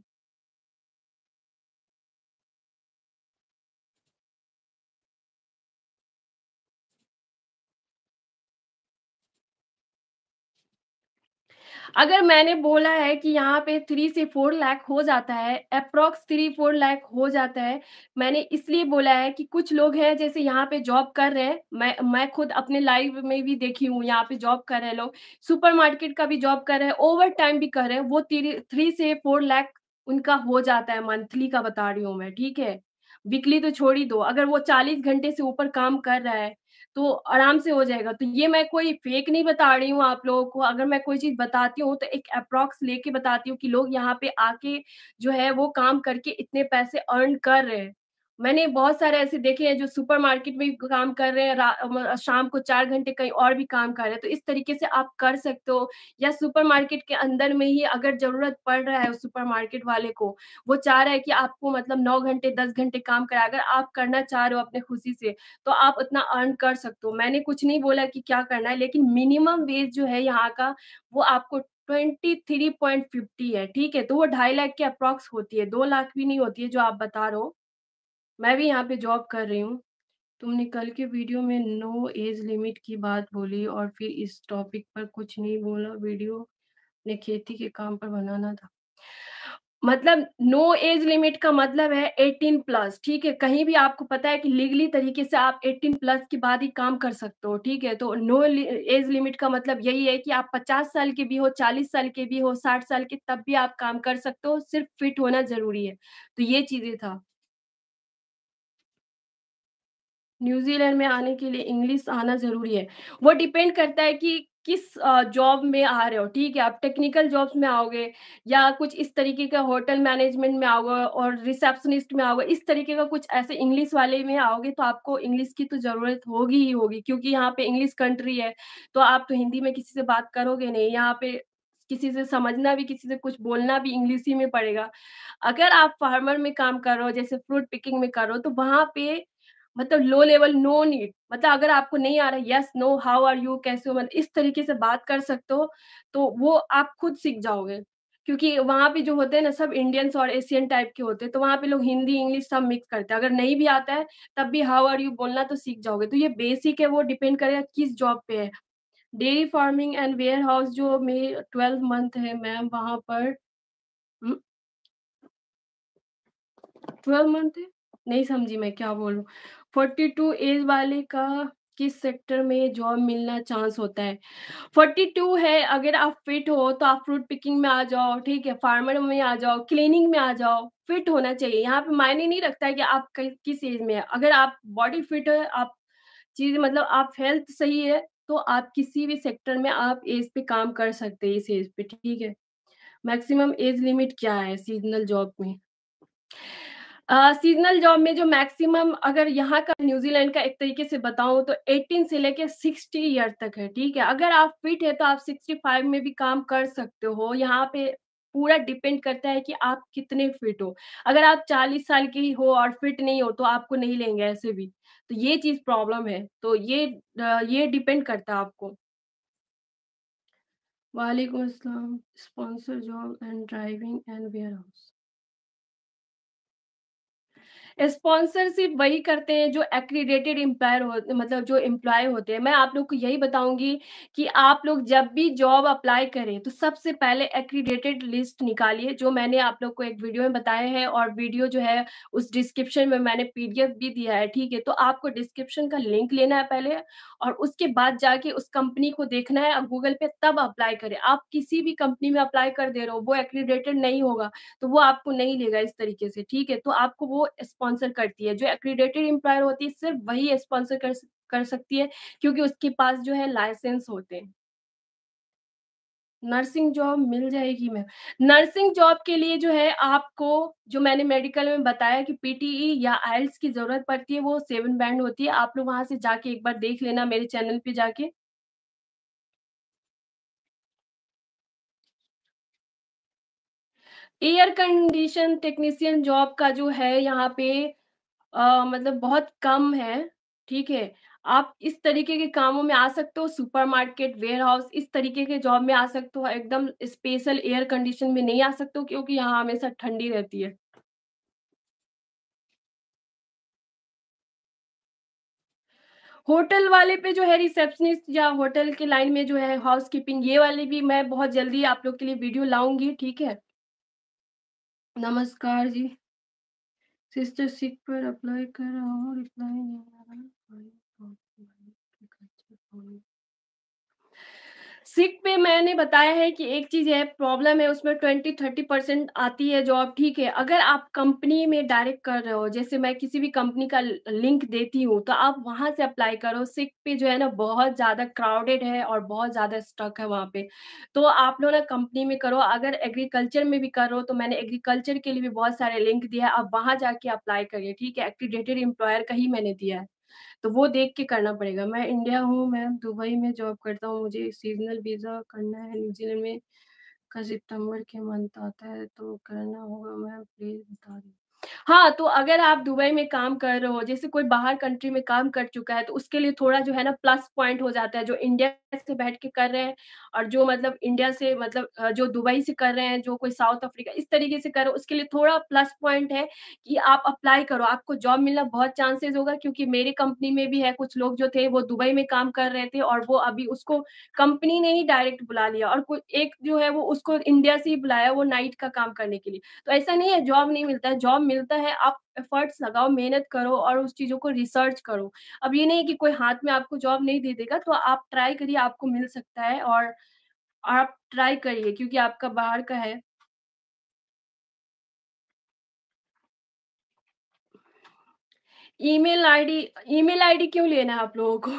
अगर मैंने बोला है कि यहाँ पे 3 से 4 लाख हो जाता है, एप्रॉक्स 3-4 लाख हो जाता है। मैंने इसलिए बोला है कि कुछ लोग हैं जैसे यहाँ पे जॉब कर रहे हैं, मैं खुद अपने लाइव में भी देखी हूँ, यहाँ पे जॉब कर रहे हैं लोग, सुपरमार्केट का भी जॉब कर रहे हैं, ओवरटाइम भी कर रहे हैं, वो 3 से 4 लाख उनका हो जाता है, मंथली का बता रही हूँ मैं, ठीक है? वीकली तो छोड़ ही दो, अगर वो 40 घंटे से ऊपर काम कर रहा है, तो आराम से हो जाएगा। तो ये मैं कोई फेक नहीं बता रही हूँ आप लोगों को, अगर मैं कोई चीज़ बताती हूँ तो एक एप्रॉक्स लेके बताती हूँ कि लोग यहाँ पे आके जो है वो काम करके इतने पैसे अर्न कर रहे हैं। मैंने बहुत सारे ऐसे देखे हैं जो सुपरमार्केट में भी काम कर रहे हैं, शाम को 4 घंटे कहीं और भी काम कर रहे हैं, तो इस तरीके से आप कर सकते हो या सुपरमार्केट के अंदर में ही अगर ज़रूरत पड़ रहा है उस सुपरमार्केट वाले को, वो चाह रहा है कि आपको मतलब 9 घंटे, 10 घंटे काम कराए, अगर आप करना चाह रहे हो अपने खुशी से, तो आप उतना अर्न कर सकते हो। मैंने कुछ नहीं बोला कि क्या करना है, लेकिन मिनिमम वेज जो है यहाँ का, वो आपको 23.50 है, ठीक है? तो वो 2.5 लाख के अप्रॉक्स होती है, 2 लाख भी नहीं होती है जो आप बता रहे हो। मैं भी यहाँ पे जॉब कर रही हूँ। तुमने कल के वीडियो में नो एज लिमिट की बात बोली और फिर इस टॉपिक पर कुछ नहीं बोला। वीडियो ने खेती के काम पर बनाना था। मतलब नो एज लिमिट का मतलब है 18 प्लस, ठीक है? कहीं भी आपको पता है कि लीगली तरीके से आप 18 प्लस के बाद ही काम कर सकते हो, ठीक है? तो नो एज लिमिट का मतलब यही है कि आप 50 साल के भी हो, 40 साल के भी हो, 60 साल के, तब भी आप काम कर सकते हो, सिर्फ फिट होना ज़रूरी है। तो ये चीज़ें था। न्यूज़ीलैंड में आने के लिए इंग्लिश आना ज़रूरी है। वो डिपेंड करता है कि किस जॉब में आ रहे हो, ठीक है? आप टेक्निकल जॉब्स में आओगे या कुछ इस तरीके का होटल मैनेजमेंट में आओगे और रिसेप्शनिस्ट में आओगे, इस तरीके का कुछ ऐसे इंग्लिश वाले में आओगे तो आपको इंग्लिश की तो ज़रूरत होगी ही होगी क्योंकि यहाँ पे इंग्लिश कंट्री है, तो आप तो हिंदी में किसी से बात करोगे नहीं। यहाँ पे किसी से समझना भी, किसी से कुछ बोलना भी इंग्लिश ही में पड़ेगा। अगर आप फार्मर में काम कर रहे हो, जैसे फ्रूट पिकिंग में कर रहे हो, तो वहाँ पे मतलब लो लेवल नो नीड, मतलब अगर आपको नहीं आ रहा है yes, no, how are you, कैसे हो, मतलब इस तरीके से बात कर सकते हो, तो वो आप खुद सीख जाओगे। क्योंकि वहाँ पे जो होते हैं ना सब इंडियंस और एशियन टाइप के होते हैं, तो वहाँ पे लोग हिंदी, इंग्लिश सब मिक्स करते हैं। अगर नहीं भी आता है, तब भी हाउ आर यू बोलना तो सीख जाओगे। तो ये बेसिक है, वो डिपेंड करेगा किस जॉब पे है। Dairy farming and warehouse जो में 12 मंथ है मैम वहाँ पर हुँ, 12 मंथ है? नहीं समझी मैं क्या बोलूँ? 42 एज वाले का किस सेक्टर में जॉब मिलना चांस होता है? 42 है, अगर आप फिट हो तो आप फ्रूट पिकिंग में आ जाओ, ठीक है? फार्मर में आ जाओ, क्लीनिंग में आ जाओ, फिट होना चाहिए। यहाँ पे मायने नहीं रखता है कि आप क किस एज में है। अगर आप बॉडी फिट है, आप चीज़ मतलब आप हेल्थ सही है, तो आप किसी भी सेक्टर में आप एज पे काम कर सकते हैं इस एज पे, ठीक है? मैक्सिमम एज लिमिट क्या है सीज़नल जॉब में? सीज़नल जॉब में जो मैक्सिमम अगर यहाँ का न्यूज़ीलैंड का एक तरीके से बताऊँ तो 18 से लेके 60 ईयर तक है, ठीक है? अगर आप फिट है तो आप 65 में भी काम कर सकते हो। यहाँ पे पूरा डिपेंड करता है कि आप कितने फिट हो। अगर आप 40 साल के ही हो और फिट नहीं हो तो आपको नहीं लेंगे ऐसे भी। तो ये चीज़ प्रॉब्लम है। तो ये डिपेंड करता है आपको। वालेकुम अस्सलाम। Sponsor job and driving and warehouse. Sponsorship वही करते हैं जो एक्रीडेटेड एम्प्लॉयर हो मतलब जो एम्प्लॉयी होते हैं। मैं आप लोग को यही बताऊँगी कि आप लोग जब भी जॉब अप्लाई करें, तो सबसे पहले एक्रीडेटेड लिस्ट निकालिए, जो मैंने आप लोग को एक वीडियो में बताया है और वीडियो जो है उस डिस्क्रिप्शन में मैंने पीडीएफ भी दिया है, ठीक है? तो आपको डिस्क्रिप्शन का लिंक लेना है पहले और उसके बाद जाके उस कंपनी को देखना है गूगल पे तब अप्लाई करें। आप किसी भी कंपनी में अप्लाई कर दे रहे हो, वो एक्रीडेटेड नहीं होगा, तो वो आपको नहीं लेगा इस तरीके से, ठीक है? तो आपको वो स्पॉन्सर करती है, जो एक्रीडेटेड एम्प्लॉयर होती है सिर्फ़ वही स्पॉन्सर कर सकती है क्योंकि उसके पास जो है लाइसेंस होते हैं। नर्सिंग जॉब मिल जाएगी मैम। नर्सिंग जॉब के लिए जो है आपको जो मैंने मेडिकल में बताया कि पीटीई या आइल्स की ज़रूरत पड़ती है, वो 7 बैंड होती है। आप लोग वहाँ से जाके एक बार देख लेना मेरे चैनल पे जाके। एयर कंडीशन टेक्नीशियन जॉब का जो है यहाँ पे मतलब बहुत कम है, ठीक है? आप इस तरीके के कामों में आ सकते हो, सुपरमार्केट, वेयरहाउस इस तरीके के जॉब में आ सकते हो, एकदम स्पेशल एयर कंडीशन में नहीं आ सकते हो क्योंकि यहाँ हमेशा ठंडी रहती है। होटल वाले पे जो है रिसेप्शनिस्ट या होटल के लाइन में जो है हाउसकीपिंग ये वाली भी मैं बहुत जल्दी आप लोग के लिए वीडियो लाऊँगी, ठीक है? नमस्कार जी। सिस्टरशिप पर अप्लाई कर रहा हूँ, रिप्लाई नहीं आ रहा। सिक पे मैंने बताया है कि एक चीज़ है, प्रॉब्लम है उसमें 20-30% आती है जॉब, ठीक है। अगर आप कंपनी में डायरेक्ट कर रहे हो, जैसे मैं किसी भी कंपनी का लिंक देती हूँ, तो आप वहाँ से अप्लाई करो। सिक पे जो है ना बहुत ज़्यादा क्राउडेड है और बहुत ज़्यादा स्टक है वहाँ पे। तो आप लोग ना कंपनी में करो, अगर एग्रीकल्चर में भी कर रहे हो, तो मैंने एग्रीकल्चर के लिए भी बहुत सारे लिंक दिया है, आप वहाँ जाके अप्लाई करिए, ठीक है। एक्रीडेटेड एम्प्लॉयर का ही मैंने दिया है। तो वो देख के करना पड़ेगा। मैं इंडिया हूँ, मैं दुबई में जॉब करता हूँ, मुझे सीज़नल वीज़ा करना है न्यूज़ीलैंड में का सितंबर के मंथ आता है, तो करना होगा मैम प्लीज़ बता दीजिए। हाँ, तो अगर आप दुबई में काम कर रहे हो, जैसे कोई बाहर कंट्री में काम कर चुका है, तो उसके लिए थोड़ा जो है ना प्लस पॉइंट हो जाता है, जो इंडिया से बैठ के कर रहे हैं और जो मतलब इंडिया से मतलब जो दुबई से कर रहे हैं, जो कोई साउथ अफ्रीका इस तरीके से कर रहे हो, उसके लिए थोड़ा प्लस पॉइंट है कि आप अप्लाई करो, आपको जॉब मिलना बहुत चांसेज़ होगा क्योंकि मेरी कंपनी में भी है कुछ लोग जो थे वो दुबई में काम कर रहे थे और वो अभी उसको कंपनी ने ही डायरेक्ट बुला लिया और कोई एक जो है वो उसको इंडिया से ही बुलाया वो नाइट का काम करने के लिए। तो ऐसा नहीं है जॉब नहीं मिलता है, जॉब मिलता है, आप एफर्ट्स लगाओ, मेहनत करो और उस चीज़ों को रिसर्च करो। अब ये नहीं है कि कोई हाथ में आपको जॉब नहीं दे देगा, तो आप ट्राई करिए, आपको मिल सकता है और आप ट्राई करिए क्योंकि आपका बाहर का है। ईमेल आईडी क्यों लेना है आप लोगों को?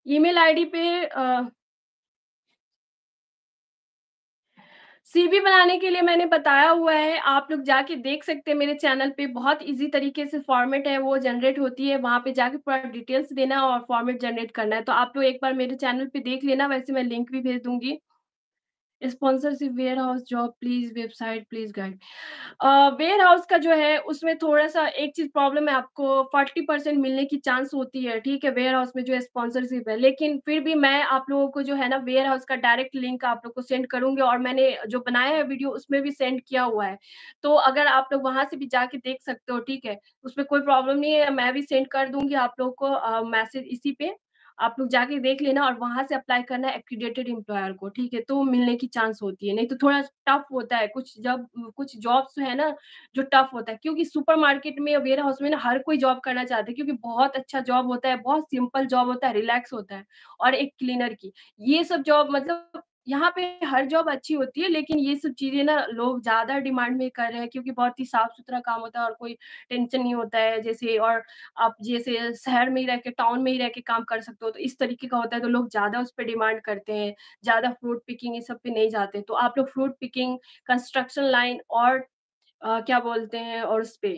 ईमेल आईडी पे सीवी बनाने के लिए मैंने बताया हुआ है, आप लोग जाके देख सकते हैं मेरे चैनल पे बहुत ईज़ी तरीके से फॉर्मेट है वो जनरेट होती है, वहाँ पे जाके पूरा डिटेल्स देना और फॉर्मेट जनरेट करना है। तो आप लोग एक बार मेरे चैनल पे देख लेना, वैसे मैं लिंक भी भेज दूँगी। Sponsorship warehouse job please website please guide. Warehouse का जो है उसमें थोड़ा-सा एक चीज़ प्रॉब्लम है आपको 40% मिलने की चांस होती है, ठीक है? वेयरहाउस में जो है स्पॉन्सरशिप है। लेकिन फिर भी मैं आप लोगों को जो है ना वेयरहाउस का डायरेक्ट लिंक आप लोग को सेंड करूँगी और मैंने जो बनाया है वीडियो उसमें भी सेंड किया हुआ है। तो अगर आप लोग वहाँ से भी जाके देख सकते हो, ठीक है? उसमें कोई प्रॉब्लम नहीं है, मैं भी सेंड कर दूँगी आप लोगों को मैसेज इसी पे। आप लोग जाके देख लेना और वहाँ से अप्लाई करना है एक्रीडेटेड एम्प्लॉयर को, ठीक है? तो मिलने की चांस होती है, नहीं तो थोड़ा टफ होता है, कुछ जॉब्स है ना, जो टफ होता है क्योंकि सुपरमार्केट में, वेयरहाउस में ना हर कोई जॉब करना चाहता है क्योंकि बहुत अच्छा जॉब होता है, बहुत सिंपल जॉब होता है, रिलैक्स होता है और एक क्लीनर की। ये सब जॉब मतलब यहाँ पे हर जॉब अच्छी होती है, लेकिन ये सब चीज़ें ना लोग ज़्यादा डिमांड में कर रहे हैं क्योंकि बहुत ही साफ-सुथरा काम होता है और कोई टेंशन नहीं होता है जैसे और आप जैसे शहर में ही रह के, टाउन में ही रह के काम कर सकते हो, तो इस तरीके का होता है, तो लोग ज़्यादा उस पे डिमांड करते हैं, ज़्यादा फ्रूट पिकिंग ये सब पे नहीं जाते। तो आप लोग फ्रूट पिकिंग, कंस्ट्रक्शन लाइन और क्या बोलते हैं और उस पे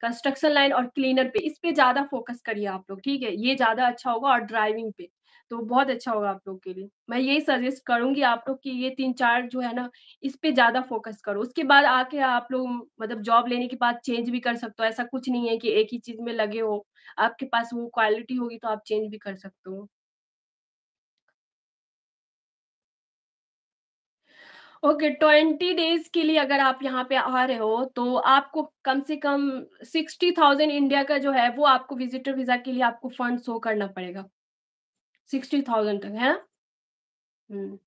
कंस्ट्रक्शन लाइन और क्लीनर पे, इस पे ज़्यादा फ़ोकस करिए आप लोग, ठीक है? ये ज़्यादा अच्छा होगा और ड्राइविंग पे, तो बहुत अच्छा होगा आप लोग के लिए। मैं यही सजेस्ट करूँगी आप लोग कि ये 3-4 जो है ना, इस पे ज़्यादा फ़ोकस करो। उसके बाद आके आप लोग मतलब जॉब लेने के बाद चेंज भी कर सकते हो, ऐसा कुछ नहीं है कि एक ही चीज़ में लगे हो। आपके पास वो क्वालिटी होगी तो आप चेंज भी कर सकते हो। ओके, 20 डेज़ के लिए अगर आप यहाँ पे आ रहे हो, तो आपको कम से कम 60,000 इंडिया का जो है, वो आपको विज़िटर वीज़ा के लिए आपको फंड शो करना पड़ेगा। 60,000 तक, है ना? हुँ।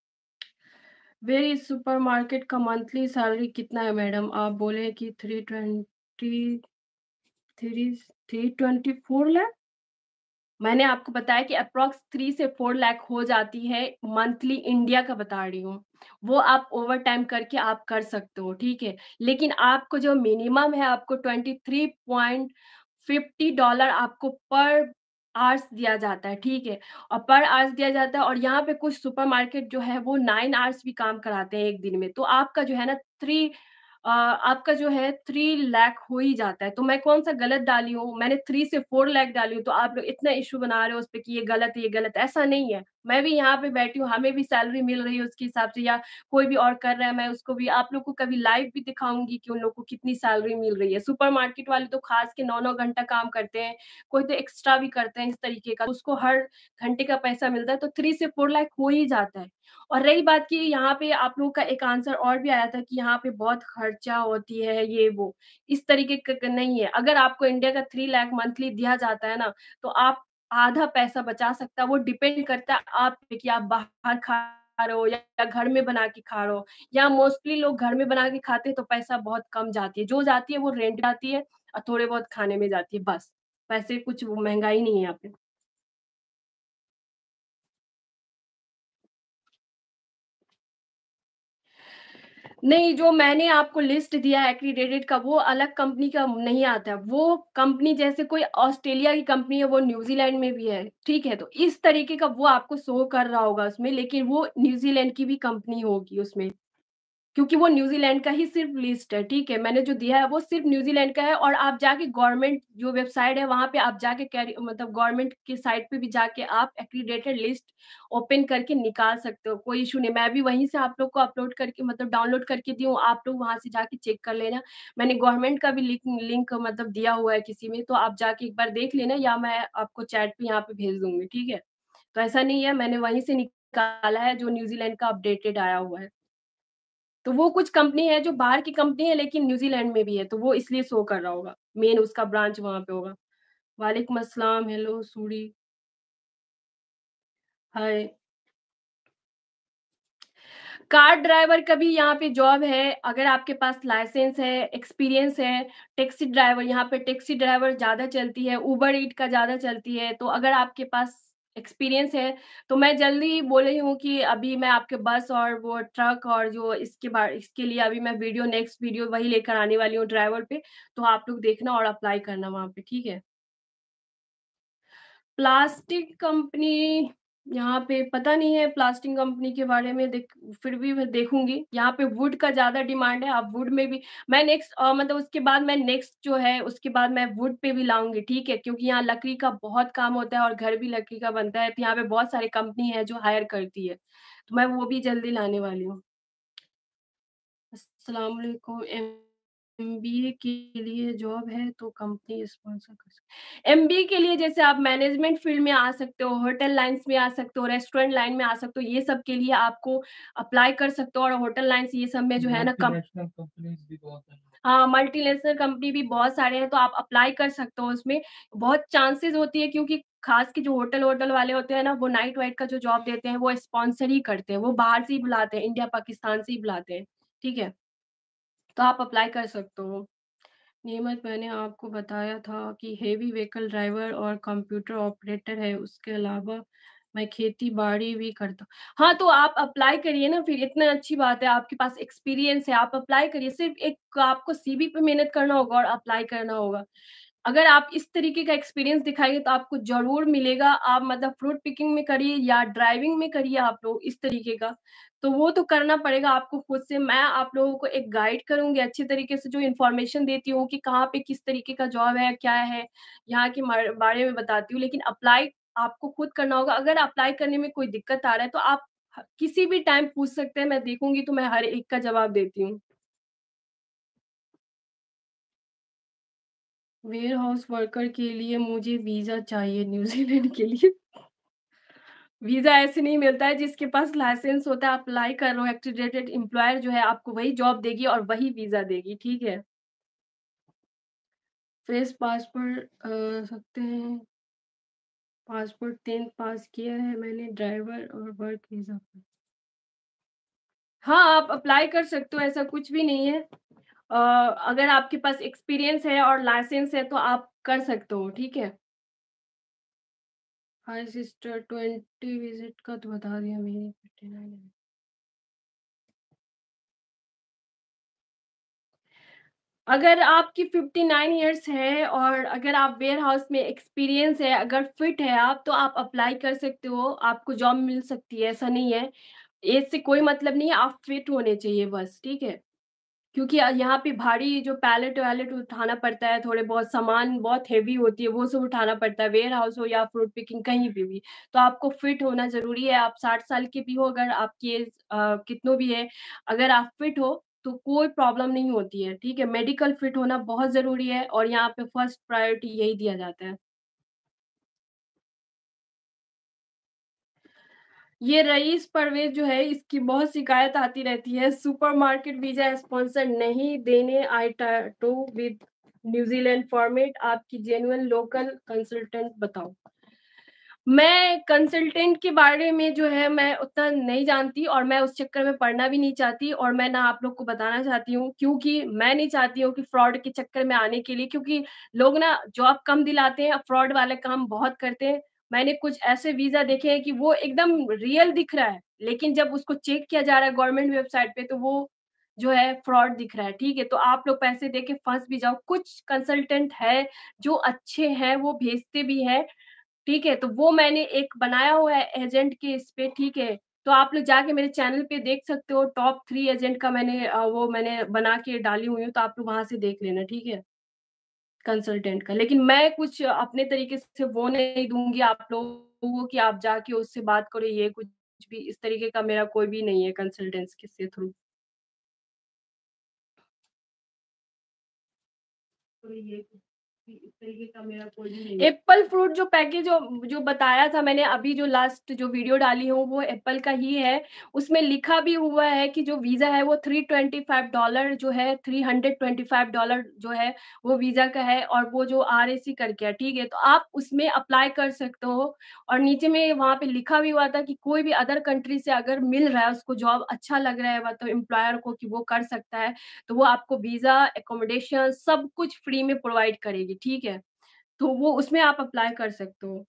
वेरी सुपरमार्केट का मंथली सैलरी कितना है मैडम? आप बोले कि 324 लाख? मैंने आपको बताया कि अप्रॉक्स 3 से 4 लाख हो जाती है मंथली इंडिया का बता रही हूँ। वो आप ओवरटाइम करके आप कर सकते हो, ठीक है? लेकिन आपको जो मिनिमम है आपको 23.50 डॉलर आपको पर आवर्स दिया जाता है, ठीक है? और पर आवर्स दिया जाता है और यहाँ पे कुछ सुपरमार्केट जो है वो 9 आवर्स भी काम कराते हैं 1 दिन में। तो आपका जो है ना आपका जो है 3 लाख हो ही जाता है, तो मैं कौन-सा गलत डाली हूँ? मैंने 3 से 4 लाख डाली हूँ, तो आप लोग इतना इश्यू बना रहे हो उसपे कि ये गलत है, ये गलत है, ऐसा नहीं है। मैं भी यहाँ पे बैठी हूँ, हमें भी सैलरी मिल रही है उसके हिसाब से या कोई भी और कर रहा है, मैं उसको भी आप लोग को कभी लाइव भी दिखाऊँगी कि उन लोग को कितनी सैलरी मिल रही है। सुपरमार्केट वाले तो खास के 9-9 घंटा काम करते हैं, कोई तो एक्स्ट्रा भी करते हैं इस तरीके का, उसको हर घंटे का पैसा मिलता है, तो 3 से 4 लाख हो ही जाता है। और रही बात कि यहाँ पे आप लोगों का एक आंसर और भी आया था कि यहाँ पे बहुत खर्चा होती है ये वो, इस तरीके क नहीं है। अगर आपको इंडिया का 3 लाख मंथली दिया जाता है ना, तो आप आधा पैसा बचा सकता है, वो डिपेंड करता है आप पे कि आप बाहर खा रहे हो या घर में बना के खा रहे हो। या मोस्टली लोग घर में बना के खाते हैं तो पैसा बहुत कम जाती है, जो जाती है वो रेंट जाती है और थोड़े बहुत खाने में जाती है बस। पैसे कुछ वो महँगाई नहीं है यहाँ पे। नहीं, जो मैंने आपको लिस्ट दिया है एक्रीडेटेड का, वो अलग कंपनी का नहीं आता है। वो कंपनी जैसे कोई ऑस्ट्रेलिया की कंपनी है, वो न्यूज़ीलैंड में भी है, ठीक है? तो इस तरीके का वो आपको शो कर रहा होगा उसमें, लेकिन वो न्यूज़ीलैंड की भी कंपनी होगी उसमें। क्योंकि वो न्यूज़ीलैंड का ही सिर्फ़ लिस्ट है, ठीक है? मैंने जो दिया है वो सिर्फ़ न्यूज़ीलैंड का है और आप जाके गवर्नमेंट जो वेबसाइट है वहाँ पे आप जाके कैरी मतलब गवर्नमेंट की साइट पे भी जाके आप एक्रीडेटेड लिस्ट ओपन करके निकाल सकते हो, कोई इश्यू नहीं। मैं भी वहीं से आप लोग को अपलोड करके मतलब डाउनलोड करके दी हूँ, आप लोग वहाँ से जाके चेक कर लेना। मैंने गवर्नमेंट का भी लिंक मतलब दिया हुआ है किसी में, तो आप जाके एक बार देख लेना या मैं आपको चैट पे यहाँ पे भेज दूँगी, ठीक है? तो ऐसा नहीं है, मैंने वहीं से निकाला है जो न्यूज़ीलैंड का अपडेटेड आया हुआ है। तो वो कुछ कंपनी है जो बाहर की कंपनी है लेकिन न्यूज़ीलैंड में भी है, तो वो इसलिए शो कर रहा होगा। मेन उसका ब्रांच वहाँ पे होगा। वालेकुम अस्सलाम, हेलो सूरी, हाय। कार ड्राइवर का भी यहाँ पे जॉब है, अगर आपके पास लाइसेंस है, एक्सपीरियंस है, टैक्सी ड्राइवर यहाँ पे टैक्सी ड्राइवर ज़्यादा चलती है, उबर ईट का ज़्यादा चलती है, तो अगर आपके पास एक्सपीरियंस है, तो मैं जल्दी बोल रही हूँ कि अभी मैं आपके बस और वो ट्रक और जो इसके लिए अभी मैं नेक्स्ट वीडियो वही लेकर आने वाली हूँ ड्राइवर पे, तो आप लोग देखना और अप्लाई करना वहाँ पे, ठीक है? प्लास्टिक कंपनी यहाँ पे पता नहीं है प्लास्टिक कंपनी के बारे में फिर भी मैं देखूँगी। यहाँ पे वुड का ज़्यादा डिमांड है, आप वुड में भी मैं मतलब उसके बाद मैं नेक्स्ट जो है उसके बाद मैं वुड पे भी लाऊँगी, ठीक है? क्योंकि यहाँ लकड़ी का बहुत काम होता है और घर भी लकड़ी का बनता है, तो यहाँ पे बहुत सारी कंपनी है जो हायर करती है। तो मैं वो भी जल्दी लाने वाली हूँ। अस्सलाम वालेकुम एमबीए के लिए जॉब है तो कंपनी स्पॉन्सर कर सक एमबीए के लिए जैसे आप मैनेजमेंट फील्ड में आ सकते हो, होटल लाइन्स में आ सकते हो, रेस्टोरेंट लाइन में आ सकते हो, ये सब के लिए आपको अप्लाई कर सकते हो और होटल लाइन्स ये सब में जो है ना कम मल्टीनेशनल कंपनीज भी बहुत हैं। हाँ, मल्टीनेशनल कंपनी भी बहुत सारे हैं, तो आप अप्लाई कर सकते हो उसमें। बहुत चांसेज़ होती है क्योंकि खास के जो होटल-वोटल वाले होते हैं ना, वो नाइट वाइट का जो जॉब देते हैं, वो स्पॉन्सर ही करते हैं। वो बाहर से ही बुलाते हैं, इंडिया, पाकिस्तान से ही बुलाते हैं। ठीक है? तो आप अप्लाई कर सकते हो। नियमित मैंने आपको बताया था कि हेवी व्हीकल ड्राइवर और कंप्यूटर ऑपरेटर है, उसके अलावा मैं खेती-बाड़ी भी करता हाँ, तो आप अप्लाई करिए ना फिर इतना अच्छी बात है, आपके पास एक्सपीरियंस है, आप अप्लाई करिए। सिर्फ़ एक आपको सीवी पे मेहनत करना होगा और अप्लाई करना होगा। अगर आप इस तरीके का एक्सपीरियंस दिखाएँगे तो आपको ज़रूर मिलेगा। आप मतलब फ्रूट पिकिंग में करिए या ड्राइविंग में करिए आप लोग इस तरीके का। तो वो तो करना पड़ेगा आपको खुद से। मैं आप लोगों को एक गाइड करूँगी अच्छे तरीके से जो इन्फॉर्मेशन देती हूँ कि कहाँ पे किस तरीके का जॉब है, क्या है, यहाँ के बारे में बताती हूँ। लेकिन अप्लाई आपको खुद करना होगा। अगर अप्लाई करने में कोई दिक्कत आ रहा है तो आप किसी भी टाइम पूछ सकते हैं, मैं देखूँगी तो मैं हर एक का जवाब देती हूँ। वेयर हाउस वर्कर के लिए मुझे वीज़ा चाहिए न्यूज़ीलैंड के लिए। वीज़ा ऐसे नहीं मिलता है जिसके पास लाइसेंस होता है, अप्लाई कर रहे हो एक्रीडेटेड एम्प्लॉयर जो है आपको वही जॉब देगी और वही वीज़ा देगी, ठीक है? फेस पासपोर्ट सकते हैं, पासपोर्ट 10th पास किया है मैंने ड्राइवर और वर्क वीज़ा पर। हाँ, आप अप्लाई कर सकते हो ऐसा कुछ भी नहीं है। अगर आपके पास एक्सपीरियंस है और लाइसेंस है तो आप कर सकते हो, ठीक है? हाय सिस्टर 20 विज़िट का तो बता दिया मेरी 59 है। अगर आपकी 59 इयर्स है और अगर आप वेयरहाउस में एक्सपीरियंस है, अगर फिट है आप, तो आप अप्लाई कर सकते हो, आपको जॉब मिल सकती है, ऐसा नहीं है। ऐज से कोई मतलब नहीं है, आप फिट होने चाहिए बस, ठीक है? क्योंकि यहाँ पे भारी जो पैलेट-वैलेट उठाना पड़ता है, थोड़े बहुत सामान बहुत हेवी होती है, वो सब उठाना पड़ता है, वेयरहाउस हो या फ्रूट पिकिंग कहीं पे भी। तो आपको फिट होना ज़रूरी है, आप 60 साल के भी हो अगर आपकी एज कितनो भी है, अगर आप फिट हो, तो कोई प्रॉब्लम नहीं होती है, ठीक है? मेडिकल फिट होना बहुत ज़रूरी है और यहाँ पे फर्स्ट प्रायोरिटी यही दिया जाता है। ये रईस परवेज़ जो है इसकी बहुत शिकायत आती रहती है, सुपरमार्केट वीज़ा स्पॉन्सर नहीं देने आई टू विद न्यूज़ीलैंड फॉर्मेट आपकी जेन्युइन लोकल कंसल्टेंट बताओ। मैं कंसल्टेंट के बारे में जो है मैं उतना नहीं जानती और मैं उस चक्कर में पड़ना भी नहीं चाहती और मैं ना आप लोग को बताना चाहती हूँ क्योंकि मैं नहीं चाहती हूँ कि फ्रॉड के चक्कर में आने के लिए क्योंकि लोग ना जॉब कम दिलाते हैं, फ्रॉड वाले काम बहुत करते हैं। मैंने कुछ ऐसे वीज़ा देखे हैं कि वो एकदम रियल दिख रहा है, लेकिन जब उसको चेक किया जा रहा है गवर्नमेंट वेबसाइट पे तो वो जो है फ्रॉड दिख रहा है, ठीक है? तो आप लोग पैसे दे के फँस भी जाओ। कुछ कंसल्टेंट है जो अच्छे हैं, वो भेजते भी हैं, ठीक है? तो वो मैंने एक बनाया हुआ है एजेंट के इस पे, ठीक है? तो आप लोग जाके मेरे चैनल पे देख सकते हो टॉप 3 एजेंट का वो मैंने बना के डाली हुई हूँ, तो आप लोग वहाँ से देख लेना, ठीक है? कंसल्टेंट का। लेकिन मैं कुछ अपने तरीके से वो नहीं दूँगी आप लोगों को कि आप जाके उससे बात करो, ये कुछ भी इस तरीके का मेरा कोई भी नहीं है कंसल्टेंट्स के से थ्रू। तो ये इस तरीके का मेरा कोई भी नहीं है। एप्पल फ्रूट जो पैकेज जो जो बताया था मैंने अभी जो लास्ट जो वीडियो डाली हूँ वो एप्पल का ही है। उसमें लिखा भी हुआ है कि जो वीज़ा है वो $325 जो है $325 जो है वो वीज़ा का है और वो जो आरएसी करके है, ठीक है? तो आप उसमें अप्लाई कर सकते हो और नीचे में वहाँ पे लिखा भी हुआ था कि कोई भी अदर कंट्री से अगर मिल रहा है उसको जॉब अच्छा लग रहा है मतलब एम्प्लॉयर को कि वो कर सकता है तो वो आपको वीज़ा, एकोमोडेशन सब कुछ फ्री में प्रोवाइड करेगी, ठीक है? तो वो उसमें आप अप्लाई कर सकते हो।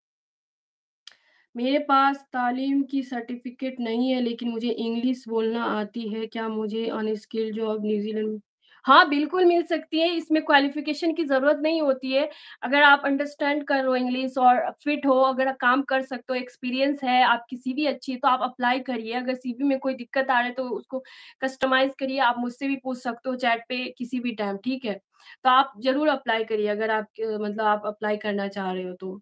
मेरे पास तालीम की सर्टिफ़िकेट नहीं है, लेकिन मुझे इंग्लिश बोलना आती है। क्या मुझे अनस्किल्ड जॉब न्यूज़ीलैंड में हाँ, बिल्कुल मिल सकती है, इसमें क्वालिफ़िकेशन की ज़रूरत नहीं होती है। अगर आप अंडरस्टैंड कर रहे हो इंग्लिश और फिट हो, अगर आप काम कर सकते हो, एक्सपीरियंस है, आपकी सीवी अच्छी है, तो आप अप्लाई करिए। अगर सीवी में कोई दिक्कत आ रहा है, तो उसको कस्टमाइज़ करिए। आप मुझसे भी पूछ सकते हो चैट पे किसी भी टाइम, ठीक है? तो आप ज़रूर अप्लाई करिए अगर आप मतलब आप अप्लाई करना चाह रहे हो तो।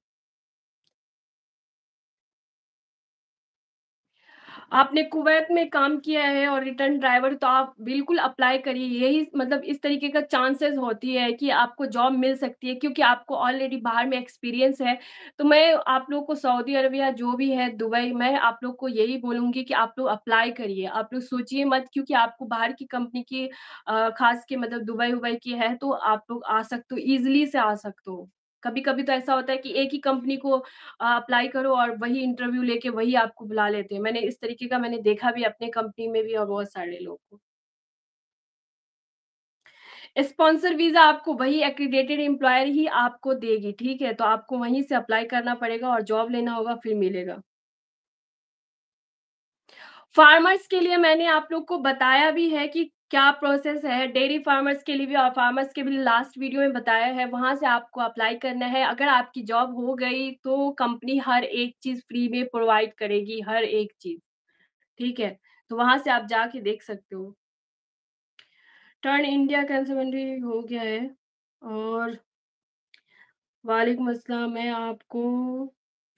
आपने कुवैत में काम किया है और रिटर्न ड्राइवर तो आप बिल्कुल अप्लाई करिए। यही मतलब इस तरीके का चांसेस होती है कि आपको जॉब मिल सकती है क्योंकि आपको ऑलरेडी बाहर में एक्सपीरियंस है। तो मैं आप लोग को सऊदी अरबिया जो भी है, दुबई मैं आप लोग को यही बोलूँगी कि आप लोग अप्लाई करिए। आप लोग सोचिए मत क्योंकि आपको बाहर की कंपनी की ख़ास के मतलब दुबई-वुबई की है तो आप लोग आ सकते हो, ईज़िली से आ सकते हो। कभी-कभी तो ऐसा होता है कि एक ही कंपनी को अप्लाई करो और वही इंटरव्यू लेके वही आपको बुला लेते हैं। मैंने इस तरीके का मैंने देखा भी अपने कंपनी में भी और बहुत सारे लोग को। स्पॉन्सर वीज़ा आपको वही एक्रीडेटेड एम्प्लॉयर ही आपको देगी, ठीक है? तो आपको वहीं से अप्लाई करना पड़ेगा और जॉब लेना होगा फिर मिलेगा। फार्मर्स के लिए मैंने आप लोग को बताया भी है कि क्या प्रोसेस है, डेयरी फार्मर्स के लिए भी और फार्मर्स के भी लास्ट वीडियो में बताया है, वहाँ से आपको अप्लाई करना है। अगर आपकी जॉब हो गई तो कंपनी हर एक चीज़ फ्री में प्रोवाइड करेगी, हर एक चीज़। ठीक है? तो वहाँ से आप जाके देख सकते हो। टर्न इंडिया कैंसलमेंट्री हो गया है और वालेकुम अस्सलाम मैं आपको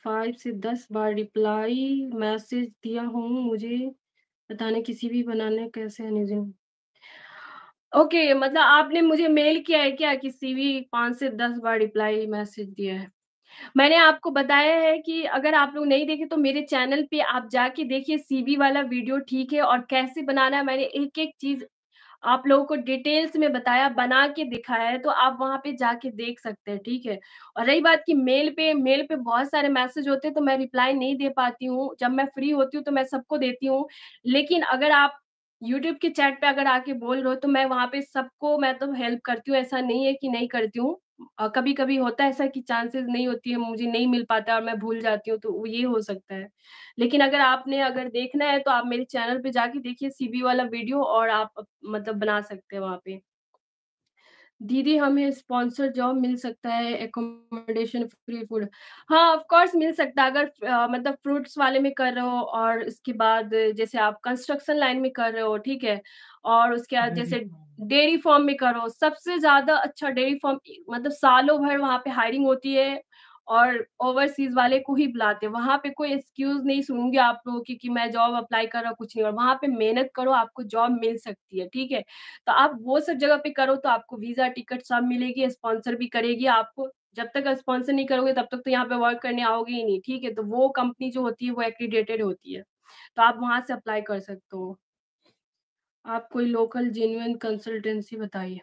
5 से 10 बार रिप्लाई मैसेज दिया हूँ, मुझे बताने किसी भी बनाने कैसे है निज़िम ओके मतलब आपने मुझे मेल किया है क्या कि सीवी 5 से 10 बार रिप्लाई मैसेज दिया है? मैंने आपको बताया है कि अगर आप लोग नहीं देखे तो मेरे चैनल पे आप जाके देखिए सीवी वाला वीडियो ठीक है और कैसे बनाना है मैंने एक-एक चीज़ आप लोगों को डिटेल्स में बताया, बना के दिखाया है, तो आप वहाँ पे जाके देख सकते हैं, ठीक है? और रही बात कि मेल पे बहुत सारे मैसेज होते हैं, तो मैं रिप्लाई नहीं दे पाती हूँ। जब मैं फ्री होती हूँ, तो मैं सबको देती हूँ। लेकिन अगर आप यूट्यूब के चैट पे अगर आके बोल रहे हो, तो मैं वहाँ पे सबको मैं तो हेल्प करती हूँ, ऐसा नहीं है कि नहीं करती हूँ। कभी-कभी होता है ऐसा कि चांसेस नहीं होती है, मुझे नहीं मिल पाता है और मैं भूल जाती हूँ, तो वो ये हो सकता है। लेकिन अगर आपने अगर देखना है तो आप मेरे चैनल पे जाके देखिए सीबी वाला वीडियो और आप मतलब बना सकते हैं वहाँ पे। दीदी हमें स्पॉन्सर जॉब मिल सकता है अकोमोडेशन फ्री फूड हाँ ऑफ कोर्स मिल सकता है अगर मतलब फ्रूट्स वाले में कर रहे हो और इसके बाद जैसे आप कंस्ट्रक्शन लाइन में कर रहे हो ठीक है और उसके बाद डेयरी जैसे फार्म। डेयरी फार्म में करो सबसे ज्यादा अच्छा डेयरी फार्म मतलब सालों भर वहाँ पे हायरिंग होती है और ओवरसीज वाले को ही बुलाते हैं वहाँ पे कोई एक्सक्यूज नहीं सुनूंगी आप लोगों की कि मैं जॉब अप्लाई कर रहा हूँ कुछ नहीं और वहाँ पे मेहनत करो आपको जॉब मिल सकती है ठीक है तो आप वो सब जगह पे करो तो आपको वीज़ा, टिकट सब मिलेगी, स्पॉन्सर भी करेगी आपको। जब तक स्पॉन्सर नहीं करोगे तब तक तो यहाँ पे वर्क करने आओगे ही नहीं, ठीक है? तो वो कंपनी जो होती है वो एक्रीडेटेड होती है। तो आप वहाँ से अप्लाई कर सकते हो। आप कोई लोकल जेन्युइन कंसल्टेंसी बताइए।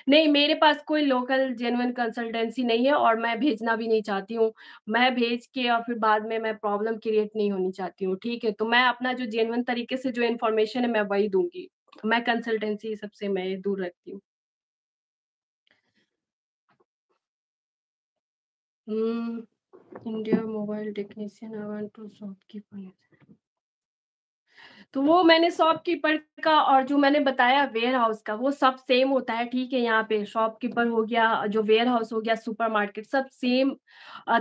नहीं, मेरे पास कोई लोकल जेन्युइन कंसल्टेंसी नहीं है और मैं भेजना भी नहीं चाहती हूँ। मैं भेज के और फिर बाद में मैं प्रॉब्लम क्रिएट नहीं होनी चाहती हूँ, ठीक है? तो मैं अपना जो जेन्युइन तरीके से जो इन्फॉर्मेशन है मैं वही दूँगी। मैं कंसल्टेंसी सबसे मैं दूर रखती हूँ। Hmm, India mobile technician, I want to shopkeep on it. तो वो मैंने शॉपकीपर का और जो मैंने बताया वेयरहाउस का, वो सब सेम होता है, ठीक है? यहाँ पे शॉपकीपर हो गया, जो वेयरहाउस हो गया, सुपरमार्केट, सब सेम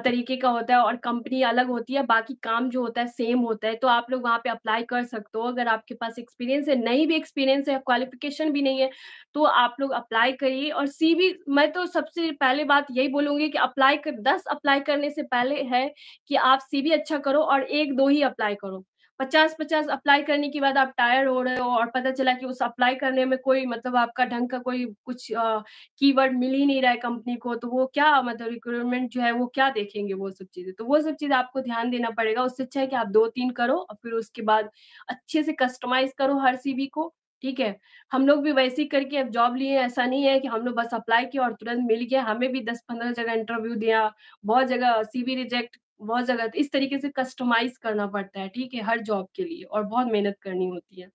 तरीके का होता है और कंपनी अलग होती है, बाकी काम जो होता है सेम होता है। तो आप लोग वहाँ पे अप्लाई कर सकते हो, अगर आपके पास एक्सपीरियंस है, नहीं भी एक्सपीरियंस है, क्वालिफ़िकेशन भी नहीं है, तो आप लोग अप्लाई करिए और सीवी मैं तो सबसे पहले बात यही बोलूँगी कि 10 अप्लाई करने से पहले है कि आप सीवी अच्छा करो और 1-2 ही अप्लाई करो। 50-50 अप्लाई करने के बाद आप टायर हो रहे हो और पता चला कि उस अप्लाई करने में कोई मतलब आपका ढंग का कोई कुछ कीवर्ड मिल ही नहीं रहा है कंपनी को, तो वो क्या मतलब रिक्रूटमेंट जो है वो क्या देखेंगे वो सब चीज़ें। तो वो सब चीज़ आपको ध्यान देना पड़ेगा, उससे अच्छा है कि आप 2-3 करो और फिर उसके बाद अच्छे से कस्टमाइज़ करो हर सीवी को, ठीक है? हम लोग भी वैसे ही करके अब जॉब लिए, ऐसा नहीं है कि हम लोग बस अप्लाई किया और तुरंत मिल गया, हमें भी 10-15 जगह इंटरव्यू दिया, बहुत जगह सीवी रिजेक्ट बहुत जगह तो इस तरीके से कस्टमाइज़ करना पड़ता है, ठीक है? हर जॉब के लिए और बहुत मेहनत करनी होती है।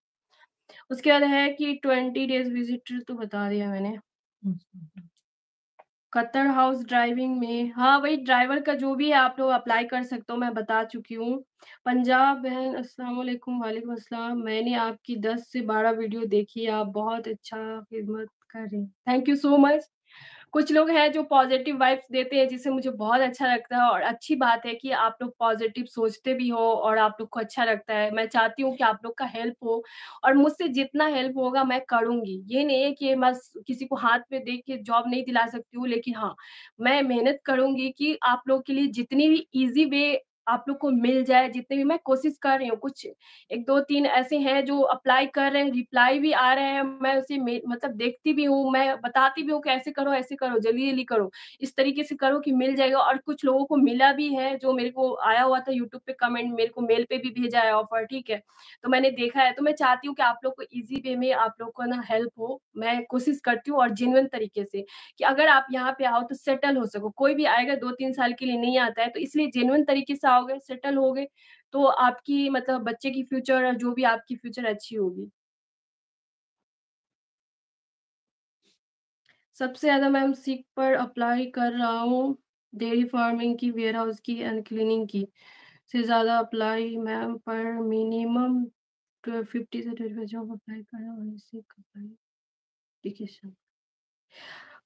उसके बाद है कि 20 डेज़ विज़िटर तो बता दिया मैंने। अच्छा। कतर हाउस ड्राइविंग में हाँ, वही ड्राइवर का जो भी है आप लोग अप्लाई कर सकते हो, मैं बता चुकी हूँ। पंजाब बहन अस्सलाम वालेकुम, वालेकुम अस्सलाम। मैंने आपकी 10 से 12 वीडियो देखी, आप बहुत अच्छा खिदमत कर रही हैं। Thank you so much. कुछ लोग हैं जो पॉज़िटिव वाइब्स देते हैं जिससे मुझे बहुत अच्छा लगता है और अच्छी बात है कि आप लोग पॉज़िटिव सोचते भी हो और आप लोग को अच्छा लगता है। मैं चाहती हूँ कि आप लोग का हेल्प हो और मुझसे जितना हेल्प होगा मैं करूँगी। ये नहीं है कि बस किसी को हाथ में देख के जॉब नहीं दिला सकती हूँ, लेकिन हाँ, मैं मेहनत करूँगी कि आप लोग के लिए जितनी भी ईज़ी वे आप लोग को मिल जाए, जितनी भी मैं कोशिश कर रही हूँ। कुछ 1-2-3 ऐसे हैं जो अप्लाई कर रहे हैं, रिप्लाई भी आ रहे हैं, मैं उसे मतलब देखती भी हूँ, मैं बताती भी हूँ कि ऐसे करो, जल्दी-जल्दी करो, इस तरीके से करो कि मिल जाएगा और कुछ लोगों को मिला भी है, जो मेरे को आया हुआ था यूट्यूब पे कमेंट, मेरे को मेल पे भी भेजा है ऑफर, ठीक है? तो मैंने देखा है, तो मैं चाहती हूँ कि आप लोग को ईज़ी वे में आप लोग को ना हेल्प हो, मैं कोशिश करती हूँ और जेन्युइन तरीके से कि अगर आप यहाँ पे आओ तो सेटल हो सको, कोई भी आएगा 2-3 साल के लिए नहीं आता है, तो इसलिए जेन्युइन तरीके से आओगे, सेटल होगे तो आपकी मतलब बच्चे की फ्यूचर और जो भी आपकी फ्यूचर अच्छी होगी। सबसे ज़्यादा मैम सीक पर अप्लाई कर रहा हूँ, डेयरी फार्मिंग की, वेयरहाउस की एंड क्लीनिंग की। से ज़्यादा अप्लाई मैम पर मिनिमम 50 से 25 जॉब अप्लाई कर रहा हूँ, सीक अप्लाई एप्लीकेशन।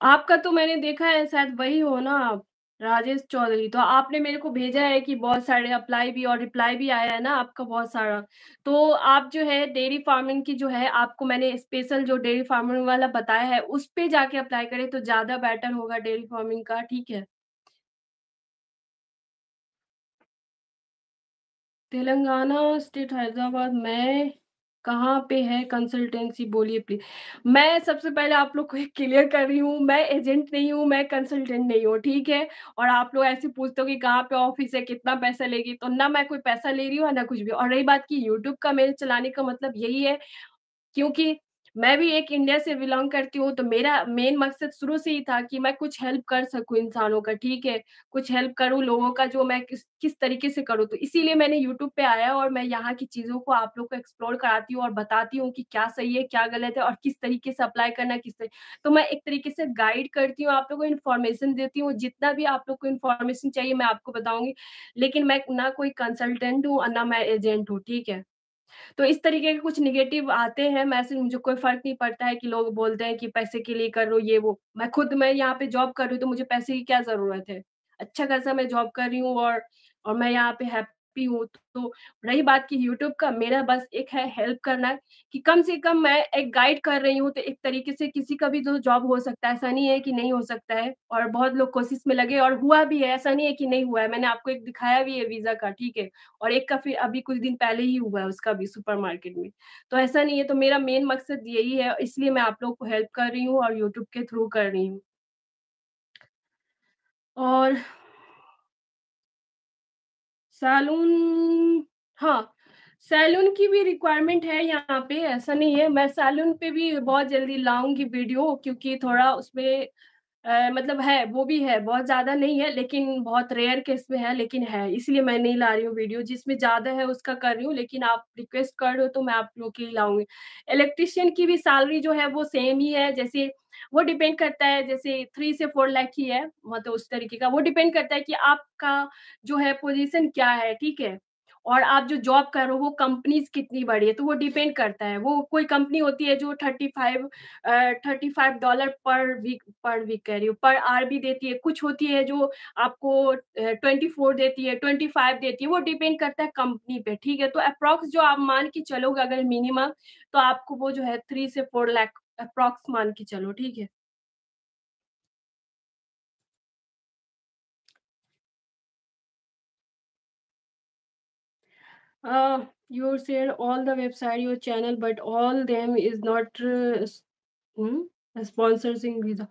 आपका तो मैंने देखा है शायद वही हो ना आप, राजेश चौधरी। तो आपने मेरे को भेजा है कि बहुत सारे अप्लाई भी और रिप्लाई भी आया है ना आपका बहुत सारा। तो आप जो है डेयरी फार्मिंग की जो है आपको मैंने स्पेशल जो डेयरी फार्मिंग वाला बताया है, उस पे जाके अप्लाई करें तो ज़्यादा बेटर होगा डेयरी फार्मिंग का, ठीक है? तेलंगाना स्टेट हैदराबाद में कहाँ पे है कंसल्टेंसी बोलिए प्लीज़? मैं सबसे पहले आप लोग को एक क्लियर कर रही हूँ, मैं एजेंट नहीं हूँ, मैं कंसल्टेंट नहीं हूँ, ठीक है? और आप लोग ऐसे पूछते हो कि कहाँ पे ऑफ़िस है, कितना पैसा लेगी? तो ना मैं कोई पैसा ले रही हूँ, ना कुछ भी। और रही बात कि यूट्यूब का मेरे चलाने का मतलब यही है क्योंकि मैं भी एक इंडिया से बिलॉन्ग करती हूँ, तो मेरा मेन मकसद शुरू से ही था कि मैं कुछ हेल्प कर सकूँ इंसानों का, ठीक है? कुछ हेल्प करूँ लोगों का जो मैं किस किस तरीके से करूँ। तो इसीलिए मैंने यूट्यूब पे आया और मैं यहाँ की चीज़ों को आप लोग को एक्सप्लोर कराती हूँ और बताती हूँ कि क्या सही है, क्या गलत है और किस तरीके से अप्लाई करना है, किस तरी तो मैं एक तरीके से गाइड करती हूँ, आप लोगों को इन्फॉर्मेशन देती हूँ, जितना भी आप लोग को इन्फॉर्मेशन चाहिए मैं आपको बताऊँगी। लेकिन मैं ना कोई कंसल्टेंट हूँ और ना मैं एजेंट हूँ, ठीक है? तो इस तरीके के कुछ नेगेटिव आते हैं मैसेज मुझे कोई फ़र्क नहीं पड़ता है कि लोग बोलते हैं कि पैसे के लिए कर रहे हो ये वो। मैं यहाँ पे जॉब कर रही हूँ तो मुझे पैसे की क्या ज़रूरत है? अच्छा खासा मैं जॉब कर रही हूँ और मैं यहाँ पे हैप्पी हूँ। तो रही बात कि यूट्यूब का मेरा बस एक है हेल्प करना कि कम से कम मैं एक गाइड कर रही हूँ तो एक तरीके से किसी का भी तो जॉब हो सकता है, ऐसा नहीं है कि नहीं हो सकता है और बहुत लोग कोशिश में लगे और हुआ भी है, ऐसा नहीं है कि नहीं हुआ है। मैंने आपको एक दिखाया भी है वीज़ा का, ठीक है? और एक का फिर अभी कुछ दिन पहले ही हुआ है उसका भी सुपरमार्केट में। तो ऐसा नहीं है, तो मेरा मेन मकसद यही है, इसलिए मैं आप लोगों को हेल्प कर रही हूँ और यूट्यूब के थ्रू कर रही हूँ। और सैलून हाँ, सैलून की भी रिक्वायरमेंट है यहाँ पे, ऐसा नहीं है। मैं सैलून पे भी बहुत जल्दी लाऊँगी वीडियो क्योंकि थोड़ा उसमें मतलब है, वो भी है, बहुत ज़्यादा नहीं है लेकिन बहुत रेयर केस में है लेकिन है, इसलिए मैं नहीं ला रही हूँ वीडियो। जिसमें ज़्यादा है उसका कर रही हूँ लेकिन आप रिक्वेस्ट कर रहे हो तो मैं आप लोग के लिए लाऊँगी। इलेक्ट्रीशियन की भी सैलरी जो है वो सेम ही है, जैसे वो डिपेंड करता है जैसे 3 से 4 लाख ही है, मतलब उस तरीके का। वो डिपेंड करता है कि आपका जो है पोज़ीशन क्या है, ठीक है? और आप जो जॉब कर रहे हो वो कंपनीज़ कितनी बड़ी है, तो वो डिपेंड करता है। वो कोई कंपनी होती है जो 35 पर वीक कह रही हूँ, पर आवर भी देती है, कुछ होती है जो आपको 24 देती है, 25 देती है, वो डिपेंड करता है कंपनी पे, ठीक है? तो एप्रॉक्स जो आप मान के चलोगे अगर मिनिमम, तो आपको वो जो है 3 से 4 लाख एप्रॉक्स मान के चलो, ठीक है? You share all the website, your channel, but all them is not sponsoring visa.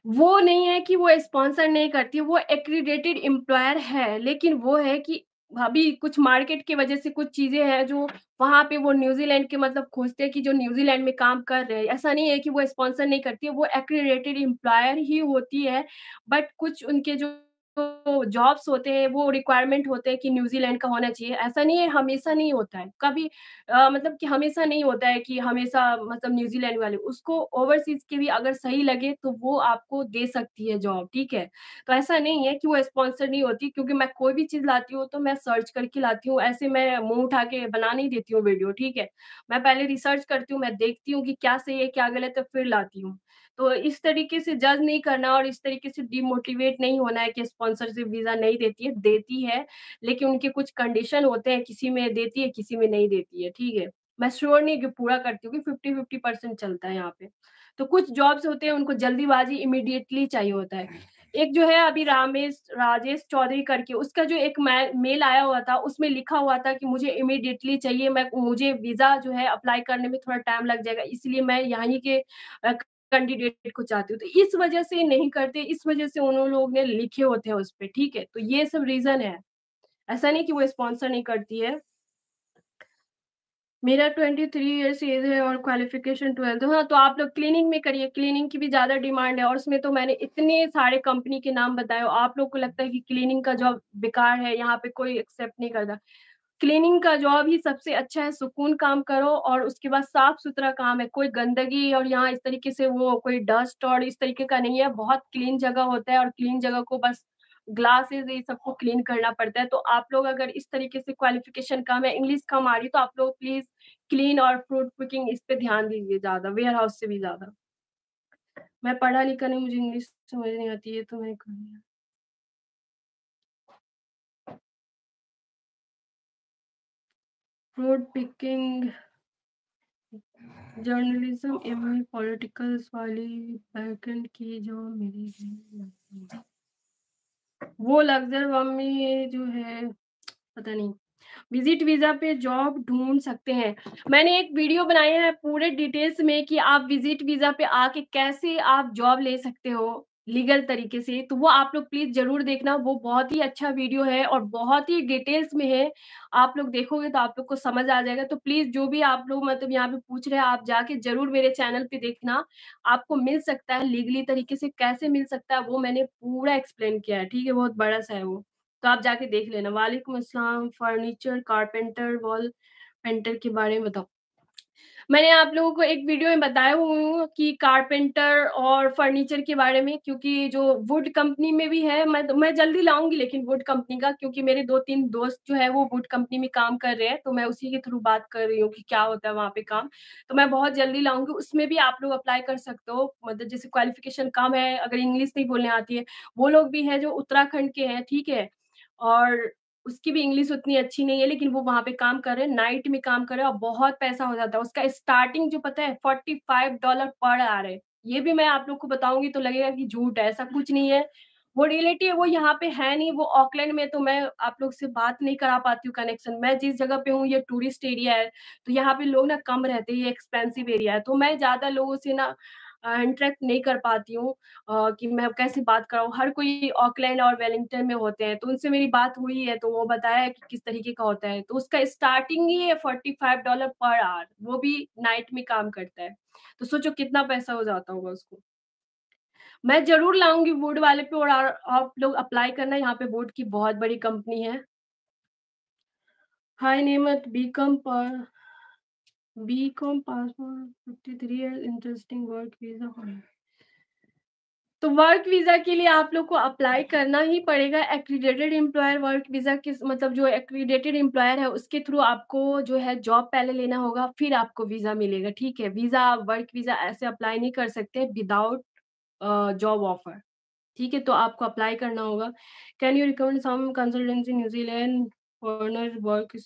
वो नहीं है कि वो स्पॉन्सर नहीं करती है, वो एक्रीडेटेड एम्प्लॉयर है, लेकिन वो है कि अभी कुछ मार्केट की वजह से कुछ चीज़ें हैं जो वहाँ पे वो न्यूज़ीलैंड के मतलब खोजते हैं कि जो न्यूज़ीलैंड में काम कर रहे हैं। ऐसा नहीं है कि वो स्पॉन्सर नहीं करती है, वो एक्रीडेटेड एम्प्लॉयर ही होती है, बट कुछ उनके जो जॉब्स होते हैं, वो रिक्वायरमेंट होते हैं कि न्यूज़ीलैंड का होना चाहिए। ऐसा नहीं है, हमेशा नहीं होता है। कभी मतलब कि हमेशा नहीं होता है कि हमेशा मतलब न्यूज़ीलैंड वाले उसको ओवरसीज़ के भी अगर सही लगे तो वो आपको दे सकती है जॉब, ठीक है? तो ऐसा नहीं है कि वो स्पॉन्सर नहीं होती क्योंकि मैं कोई भी चीज़ लाती हूँ तो मैं सर्च करके लाती हूँ, ऐसे मैं मुँह उठा के बना नहीं देती हूँ वीडियो, ठीक है? मैं पहले रिसर्च करती हूँ, मैं देखती हूँ कि क्या सही है, क्या गलत है, फिर लाती हूँ। तो इस तरीके से जज नहीं करना और इस तरीके से डिमोटिवेट नहीं होना है कि स्पॉन्सरशिप वीज़ा नहीं देती है, लेकिन उनके कुछ कंडीशन होते हैं, किसी में देती है, किसी में नहीं देती है, ठीक है? मैं श्योर नहीं कि पूरा करती हूँ कि 50-50% चलता है यहाँ पे। तो कुछ जॉब्स होते हैं उनको जल्दीबाज़ी इमीडिएटली चाहिए होता है। एक जो है अभी राजेश चौधरी करके उसका जो एक मेल आया हुआ था, उसमें लिखा हुआ था कि मुझे इमीडिएटली चाहिए, मुझे वीज़ा जो है अप्लाई करने में थोड़ा टाइम लग जाएगा, इसलिए मैं यहीं के कैंडिडेट को चाहती हूँ। तो इस वजह से नहीं करते, इस वजह से उन लोग ने लिखे होते हैं उसपे, ठीक है? तो ये सब रीज़न है। ऐसा नहीं कि वो स्पॉन्सर नहीं करती है। मेरा 23 इयर्स एज है और क्वालिफ़िकेशन 12th हाँ, तो आप लोग क्लीनिंग में करिए, क्लीनिंग की भी ज़्यादा डिमांड है और उसमें तो मैंने इतने सारे कंपनी के नाम बताए और आप लोग को लगता है कि क्लीनिंग का जॉब बेकार है, यहाँ पे कोई एक्सेप्ट नहीं करता। क्लीनिंग का जॉब ही सबसे अच्छा है, सुकून काम करो और उसके बाद साफ-सुथरा काम है, कोई गंदगी और यहाँ इस तरीके से वो कोई डस्ट और इस तरीके का नहीं है, बहुत क्लीन जगह होता है और क्लीन जगह को बस ग्लासेस ये सबको क्लीन करना पड़ता है। तो आप लोग अगर इस तरीके से क्वालिफ़िकेशन कम है, इंग्लिश कम आ रही है, तो आप लोग प्लीज़ क्लीन और फ्रूट पिकिंग इस पे ध्यान दीजिए ज़्यादा, वेयर हाउस से भी ज़्यादा। मैं पढ़ा-लिखा नहीं, मुझे इंग्लिश समझ नहीं आती है, तो मैंने कर लिया। Fruit picking journalism MA politicals वाली बैकएंड की जो मेरी है, वो लग्ज़र में जो है पता नहीं। विज़िट वीज़ा पे जॉब ढूँढ सकते हैं। मैंने एक वीडियो बनाया है पूरे डिटेल्स में कि आप विज़िट वीज़ा पे आके कैसे आप जॉब ले सकते हो लीगल तरीके से, तो वो आप लोग प्लीज़ ज़रूर देखना, वो बहुत ही अच्छा वीडियो है और बहुत ही डिटेल्स में है। आप लोग देखोगे तो आप लोग को समझ आ जाएगा, तो प्लीज़ जो भी आप लोग मतलब यहाँ पे पूछ रहे हैं, आप जाके ज़रूर मेरे चैनल पे देखना। आपको मिल सकता है लीगली तरीके से, कैसे मिल सकता है वो मैंने पूरा एक्सप्लेन किया है, ठीक है? बहुत बड़ा-सा है वो। तो आप जाके देख लेना। वालेकुम अस्सलाम, फर्नीचर, कारपेंटर, वॉल पेंटर के बारे में बताओ। मैंने आप लोगों को एक वीडियो में बताया हूँ कि कारपेंटर और फर्नीचर के बारे में क्योंकि जो वुड कंपनी में भी है, मैं जल्दी लाऊँगी लेकिन वुड कंपनी का क्योंकि मेरे 2-3 दोस्त जो है वो वुड कंपनी में काम कर रहे हैं, तो मैं उसी के थ्रू बात कर रही हूँ कि क्या होता है वहाँ पे काम। तो मैं बहुत जल्दी लाऊँगी, उसमें भी आप लोग अप्लाई कर सकते हो। मतलब जैसे क्वालिफ़िकेशन कम है, अगर इंग्लिश नहीं बोलने आती है, वो लोग भी हैं जो उत्तराखंड के हैं, ठीक है? और उसकी भी इंग्लिश उतनी अच्छी नहीं है, लेकिन वो वहाँ पे काम कर रहे हैं, नाइट में काम कर रहे हैं और बहुत पैसा हो जाता है। उसका स्टार्टिंग जो पता है $45 पर आवर है। ये भी मैं आप लोग को बताऊँगी तो लगेगा कि झूठ है, ऐसा कुछ नहीं है। वो रियलिटी है, वो यहाँ पे है नहीं, वो ऑकलैंड में तो मैं आप लोग से बात नहीं करा पाती हूँ कनेक्शन। मैं जिस जगह पे हूँ ये टूरिस्ट एरिया है, तो यहाँ पे लोग ना कम रहते हैं, ये एक्सपेंसिव एरिया है, तो मैं ज़्यादा लोगों से ना इंटरेक्ट नहीं कर पाती हूँ। कि मैं कैसे बात कराऊँ, हर कोई ऑकलैंड और वेलिंगटन में होते हैं, तो उनसे मेरी बात हुई है, तो वो बताया है कि किस तरीके का होता है। तो उसका स्टार्टिंग ही है $45 पर आवर, वो भी नाइट में काम करता है। तो सोचो कितना पैसा हो जाता होगा उसको। मैं ज़रूर लाऊँगी वुड वाले पे और आप लोग अप्लाई करना, यहाँ पे वुड की बहुत बड़ी कंपनी है। Hi Nemat BCom passport 53 year interesting work visa तो वर्क वीज़ा के लिए आप लोग को अप्लाई करना ही पड़ेगा। एक्रीडेटेड एम्प्लॉयर वर्क वीज़ा किस मतलब जो एक्रीडेटेड एम्प्लॉयर है उसके थ्रू आपको जो है जॉब पहले लेना होगा, फिर आपको वीज़ा मिलेगा, ठीक है? वीज़ा वर्क वीज़ा ऐसे अप्लाई नहीं कर सकते विदाउट जॉब ऑफर, ठीक है? तो आपको अप्लाई करना होगा। Can you recommend some consultancy New Zealand foreigner work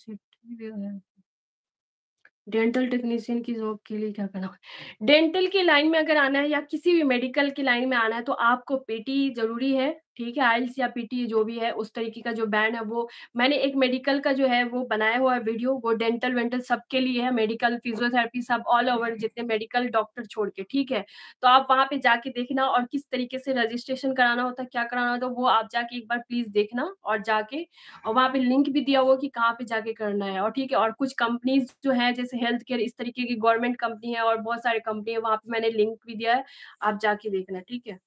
dental technician की जॉब के लिए क्या करना होगा? डेंटल की लाइन में अगर आना है या किसी भी मेडिकल की लाइन में आना है तो आपको पीटी ज़रूरी है, ठीक है? आइल्स या पीटी जो भी है उस तरीके का जो बैंड है वो मैंने एक मेडिकल का जो है वो बनाया हुआ है वीडियो, वो डेंटल-वेंटल सबके लिए है, मेडिकल, फिज़ियोथेरेपी सब ऑल ओवर जितने मेडिकल डॉक्टर छोड़ के, ठीक है? तो आप वहाँ पे जाके देखना और किस तरीके से रजिस्ट्रेशन कराना होता है, क्या कराना होता है, वो आप जाके एक बार प्लीज़ देखना और जाके और वहाँ पे लिंक भी दिया हुआ कि कहाँ पे जाके करना है और ठीक है और कुछ कंपनीज़ जो हैं जैसे हेल्थ केयर इस तरीके की गवर्नमेंट कंपनी है और बहुत सारी कंपनी है, वहाँ पे मैंने लिंक भी दिया है, आप जाके देखना, ठीक है?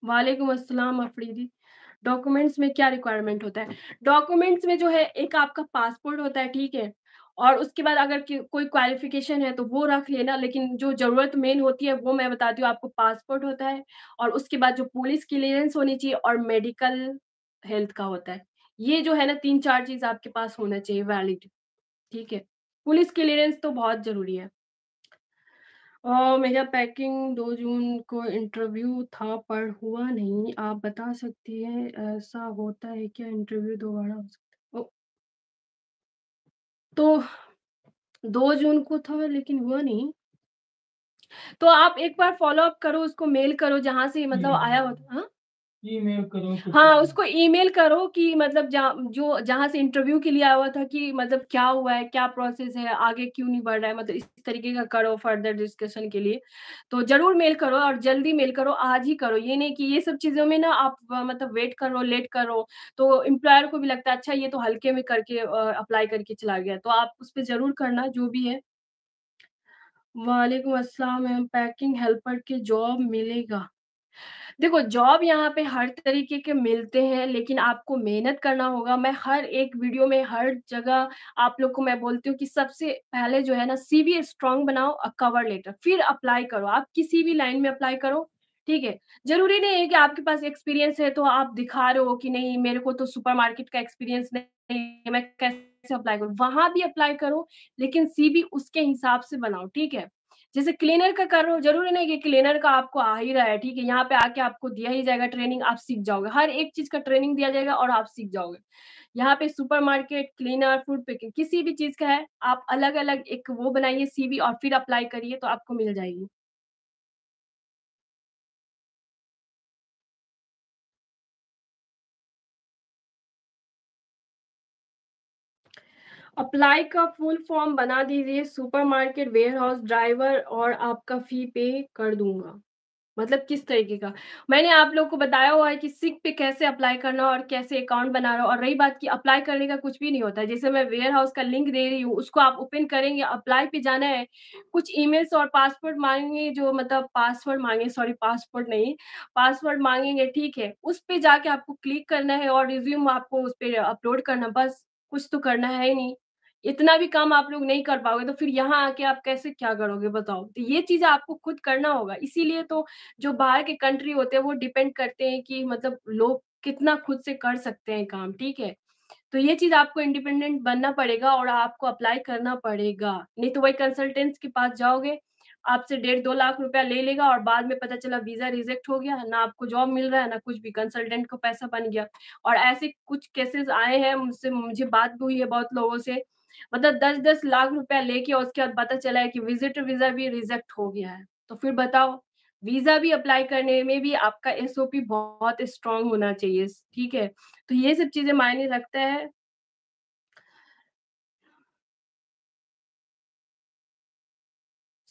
वालेकुम अस्सलाम अफरीदी। डॉक्यूमेंट्स में क्या रिक्वायरमेंट होता है? डॉक्यूमेंट्स में जो है एक आपका पासपोर्ट होता है, ठीक है? और उसके बाद अगर कि कोई क्वालिफ़िकेशन है तो वो रख लेना, लेकिन जो ज़रूरत मेन होती है वो मैं बताती हूँ आपको पासपोर्ट होता है और उसके बाद जो पुलिस क्लीयरेंस होनी चाहिए और मेडिकल हेल्थ का होता है। ये जो है ना 3-4 चीज़ आपके पास होना चाहिए वैलिड, ठीक है? पुलिस क्लीयरेंस तो बहुत ज़रूरी है। मेरा पैकिंग 2 जून को इंटरव्यू था पर हुआ नहीं। आप बता सकती हैं ऐसा होता है क्या इंटरव्यू दोबारा हो सकता है? तो 2 जून को था लेकिन हुआ नहीं। तो आप एक बार फ़ॉलो अप करो, उसको मेल करो जहाँ से मतलब आया हो हाँ? ईमेल करो कुछ हाँ, भी। उसको ईमेल करो कि मतलब जहाँ से इंटरव्यू के लिए आया हुआ था कि मतलब क्या हुआ है, क्या प्रोसेस है, आगे क्यों नहीं बढ़ रहा है, मतलब इस तरीके का करो फर्दर डिस्कशन के लिए। तो ज़रूर मेल करो और जल्दी मेल करो, आज ही करो। ये नहीं कि ये सब चीज़ों में ना आप मतलब वेट करो, लेट करो, तो एम्प्लॉयर को भी लगता है अच्छा ये तो हल्के में करके अप्लाई करके चला गया। तो आप उस पे ज़रूर करना जो भी है। वालेकुम अस्सलाम मैम, पैकिंग हेल्पर की जॉब मिलेगा? देखो, जॉब यहाँ पे हर तरीके के मिलते हैं, लेकिन आपको मेहनत करना होगा। मैं हर एक वीडियो में, हर जगह आप लोग को मैं बोलती हूँ कि सबसे पहले जो है ना सीवी स्ट्रॉन्ग बनाओ और कवर लेटर, फिर अप्लाई करो। आप किसी भी लाइन में अप्लाई करो, ठीक है? ज़रूरी नहीं है कि आपके पास एक्सपीरियंस है, तो आप दिखा रहे हो कि नहीं मेरे को तो सुपरमार्केट का एक्सपीरियंस नहीं है, मैं कैसे अप्लाई करूँ? वहाँ भी अप्लाई करो, लेकिन सीवी उसके हिसाब से बनाओ, ठीक है? जैसे क्लीनर का कर रहे हो, ज़रूरी नहीं कि क्लीनर का आपको आ ही रहा है, ठीक है? यहाँ पे आके आपको दिया ही जाएगा ट्रेनिंग, आप सीख जाओगे। हर एक चीज़ का ट्रेनिंग दिया जाएगा और आप सीख जाओगे। यहाँ पे सुपरमार्केट, क्लीनर, फूड पैकिंग किसी भी चीज़ का है, आप अलग-अलग एक वो बनाइए सीवी और फिर अप्लाई करिए तो आपको मिल जाएगी। अप्लाई का फुल फॉर्म बना दीजिए, सुपरमार्केट वेयरहाउस ड्राइवर और आपका फ़ी पे कर दूँगा। मतलब किस तरीके का? मैंने आप लोग को बताया हुआ है कि सिक पे कैसे अप्लाई करना और कैसे अकाउंट बनाना और रही बात कि अप्लाई करने का कुछ भी नहीं होता है। जैसे मैं वेयर हाउस का लिंक दे रही हूँ, उसको आप ओपन करेंगे, अप्लाई पे जाना है, कुछ ईमेल्स और पासवर्ड माँगेंगे जो मतलब पासवर्ड माँगे सॉरी पासपोर्ट नहीं, पासवर्ड माँगेंगे, ठीक है? उस पे जाके आपको क्लिक करना है और रिज़्यूम आपको उस पे अपलोड करना बस, कुछ तो करना है ही नहीं। इतना भी काम आप लोग नहीं कर पाओगे, तो फिर यहाँ आके आप कैसे क्या करोगे बताओ? तो ये चीज़ आपको खुद करना होगा, इसीलिए तो जो बाहर के कंट्री होते हैं वो डिपेंड करते हैं कि मतलब लोग कितना खुद से कर सकते हैं काम, ठीक है? तो ये चीज़ आपको इंडिपेंडेंट बनना पड़ेगा और आपको अप्लाई करना पड़ेगा। नहीं तो वही कंसल्टेंट्स के पास जाओगे, आपसे डेढ़ 2 लाख रुपया ले लेगा और बाद में पता चला वीज़ा रिजेक्ट हो गया, ना आपको जॉब मिल रहा है, ना कुछ भी, कंसल्टेंट को पैसा बन गया। और ऐसे कुछ केसेज़ आए हैं मुझे बात भी हुई है बहुत लोगों से, मतलब 10-10 लाख रुपया लेके और उसके बाद पता चला है कि विज़िटर वीज़ा भी रिजेक्ट हो गया है। तो फिर बताओ, वीज़ा भी अप्लाई करने में भी आपका एसओपी बहुत स्ट्रॉन्ग होना चाहिए, ठीक है? तो ये सब चीज़ें मायने रखता है।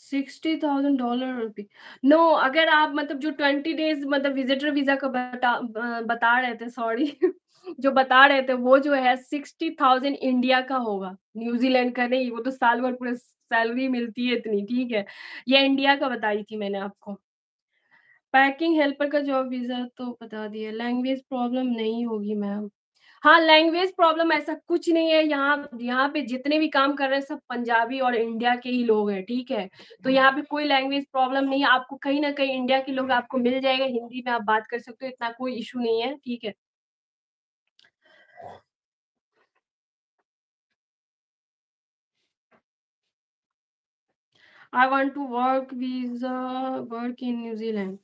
$60,000 रुपए नो अगर आप मतलब जो 20 डेज़ मतलब विज़िटर वीज़ा का बता रहे थे सॉरी जो बता रहे थे वो जो है 60,000 इंडिया का होगा, न्यूज़ीलैंड का नहीं, वो तो साल भर पूरा सैलरी मिलती है इतनी, ठीक है? ये इंडिया का बताई थी मैंने आपको। पैकिंग हेल्पर का जॉब वीज़ा तो बता दिया, लैंग्वेज प्रॉब्लम नहीं होगी मैम। हाँ, लैंग्वेज प्रॉब्लम ऐसा कुछ नहीं है, यहाँ यहाँ पे जितने भी काम कर रहे हैं सब पंजाबी और इंडिया के ही लोग हैं, ठीक है? तो यहाँ पे कोई लैंग्वेज प्रॉब्लम नहीं है, आपको कहीं न कहीं इंडिया के लोग आपको मिल जाएगा, हिंदी में आप बात कर सकते हो, इतना कोई इश्यू नहीं है, ठीक है? I want to work in New Zealand.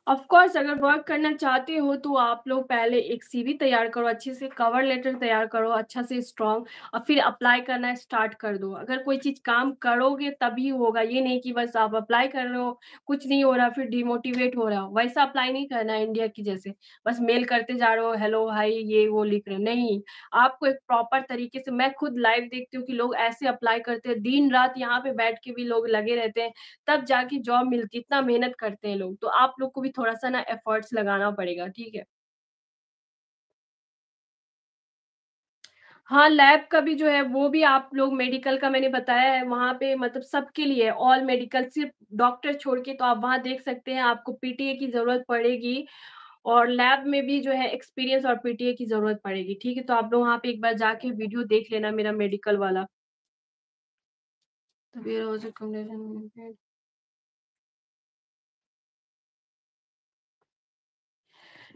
Of course अगर वर्क करना चाहते हो तो आप लोग पहले एक सीवी तैयार करो, अच्छे से कवर लेटर तैयार करो, अच्छा से स्ट्रॉन्ग और फिर अप्लाई करना स्टार्ट कर दो। अगर कोई चीज़ काम करोगे तभी होगा, ये नहीं कि बस आप अप्लाई कर रहे हो, कुछ नहीं हो रहा फिर डिमोटिवेट हो रहा हो, वैसा अप्लाई नहीं करना है इंडिया की जैसे। बस मेल करते जा रहे हो, हेलो, हाय, ये वो लिख रहे हो, नहीं। आपको एक प्रॉपर तरीके से मैं खुद लाइव देखती हूँ कि लोग ऐसे अप्लाई करते हैं, दिन-रात यहाँ पे बैठ के भी लोग लगे रहते हैं, तब जाके जॉब मिलती है, इतना मेहनत करते हैं लोग। तो आप लोग को भी थोड़ा-सा ना एफर्ट्स लगाना पड़ेगा, ठीक है? हाँ, लैब का भी जो है वो भी आप लोग मेडिकल का मैंने बताया है, वहाँ पे मतलब सबके लिए है, ऑल मेडिकल सिर्फ़ डॉक्टर छोड़ के तो आप वहाँ देख सकते हैं, आपको पीटीए की ज़रूरत पड़ेगी और लैब में भी जो है एक्सपीरियंस और पीटीए की ज़रूरत पड़ेगी, ठीक है? तो आप लोग वहाँ पे एक बार जाके वीडियो देख लेना मेरा मेडिकल वाला। तो वेयर हाउस अकोमोडेशन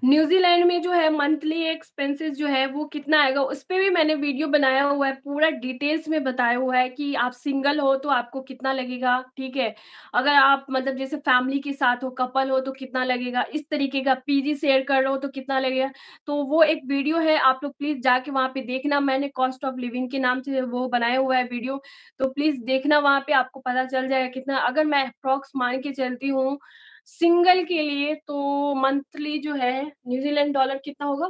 न्यूज़ीलैंड में जो है मंथली एक्सपेंसेस जो है वो कितना आएगा, उसपे भी मैंने वीडियो बनाया हुआ है, पूरा डिटेल्स में बताया हुआ है कि आप सिंगल हो तो आपको कितना लगेगा, ठीक है? अगर आप मतलब जैसे फैमिली के साथ हो, कपल हो तो कितना लगेगा, इस तरीके का पीजी शेयर कर रहे हो तो कितना लगेगा। तो वो एक वीडियो है, आप लोग प्लीज़ जाके वहाँ पे देखना, मैंने कॉस्ट ऑफ लिविंग के नाम से वो बनाया हुआ है वीडियो, तो प्लीज़ देखना वहाँ पे आपको पता चल जाएगा कितना अगर मैं अप्रॉक्स मान के चलती हूँ सिंगल के लिए तो मंथली जो है न्यूज़ीलैंड डॉलर कितना होगा?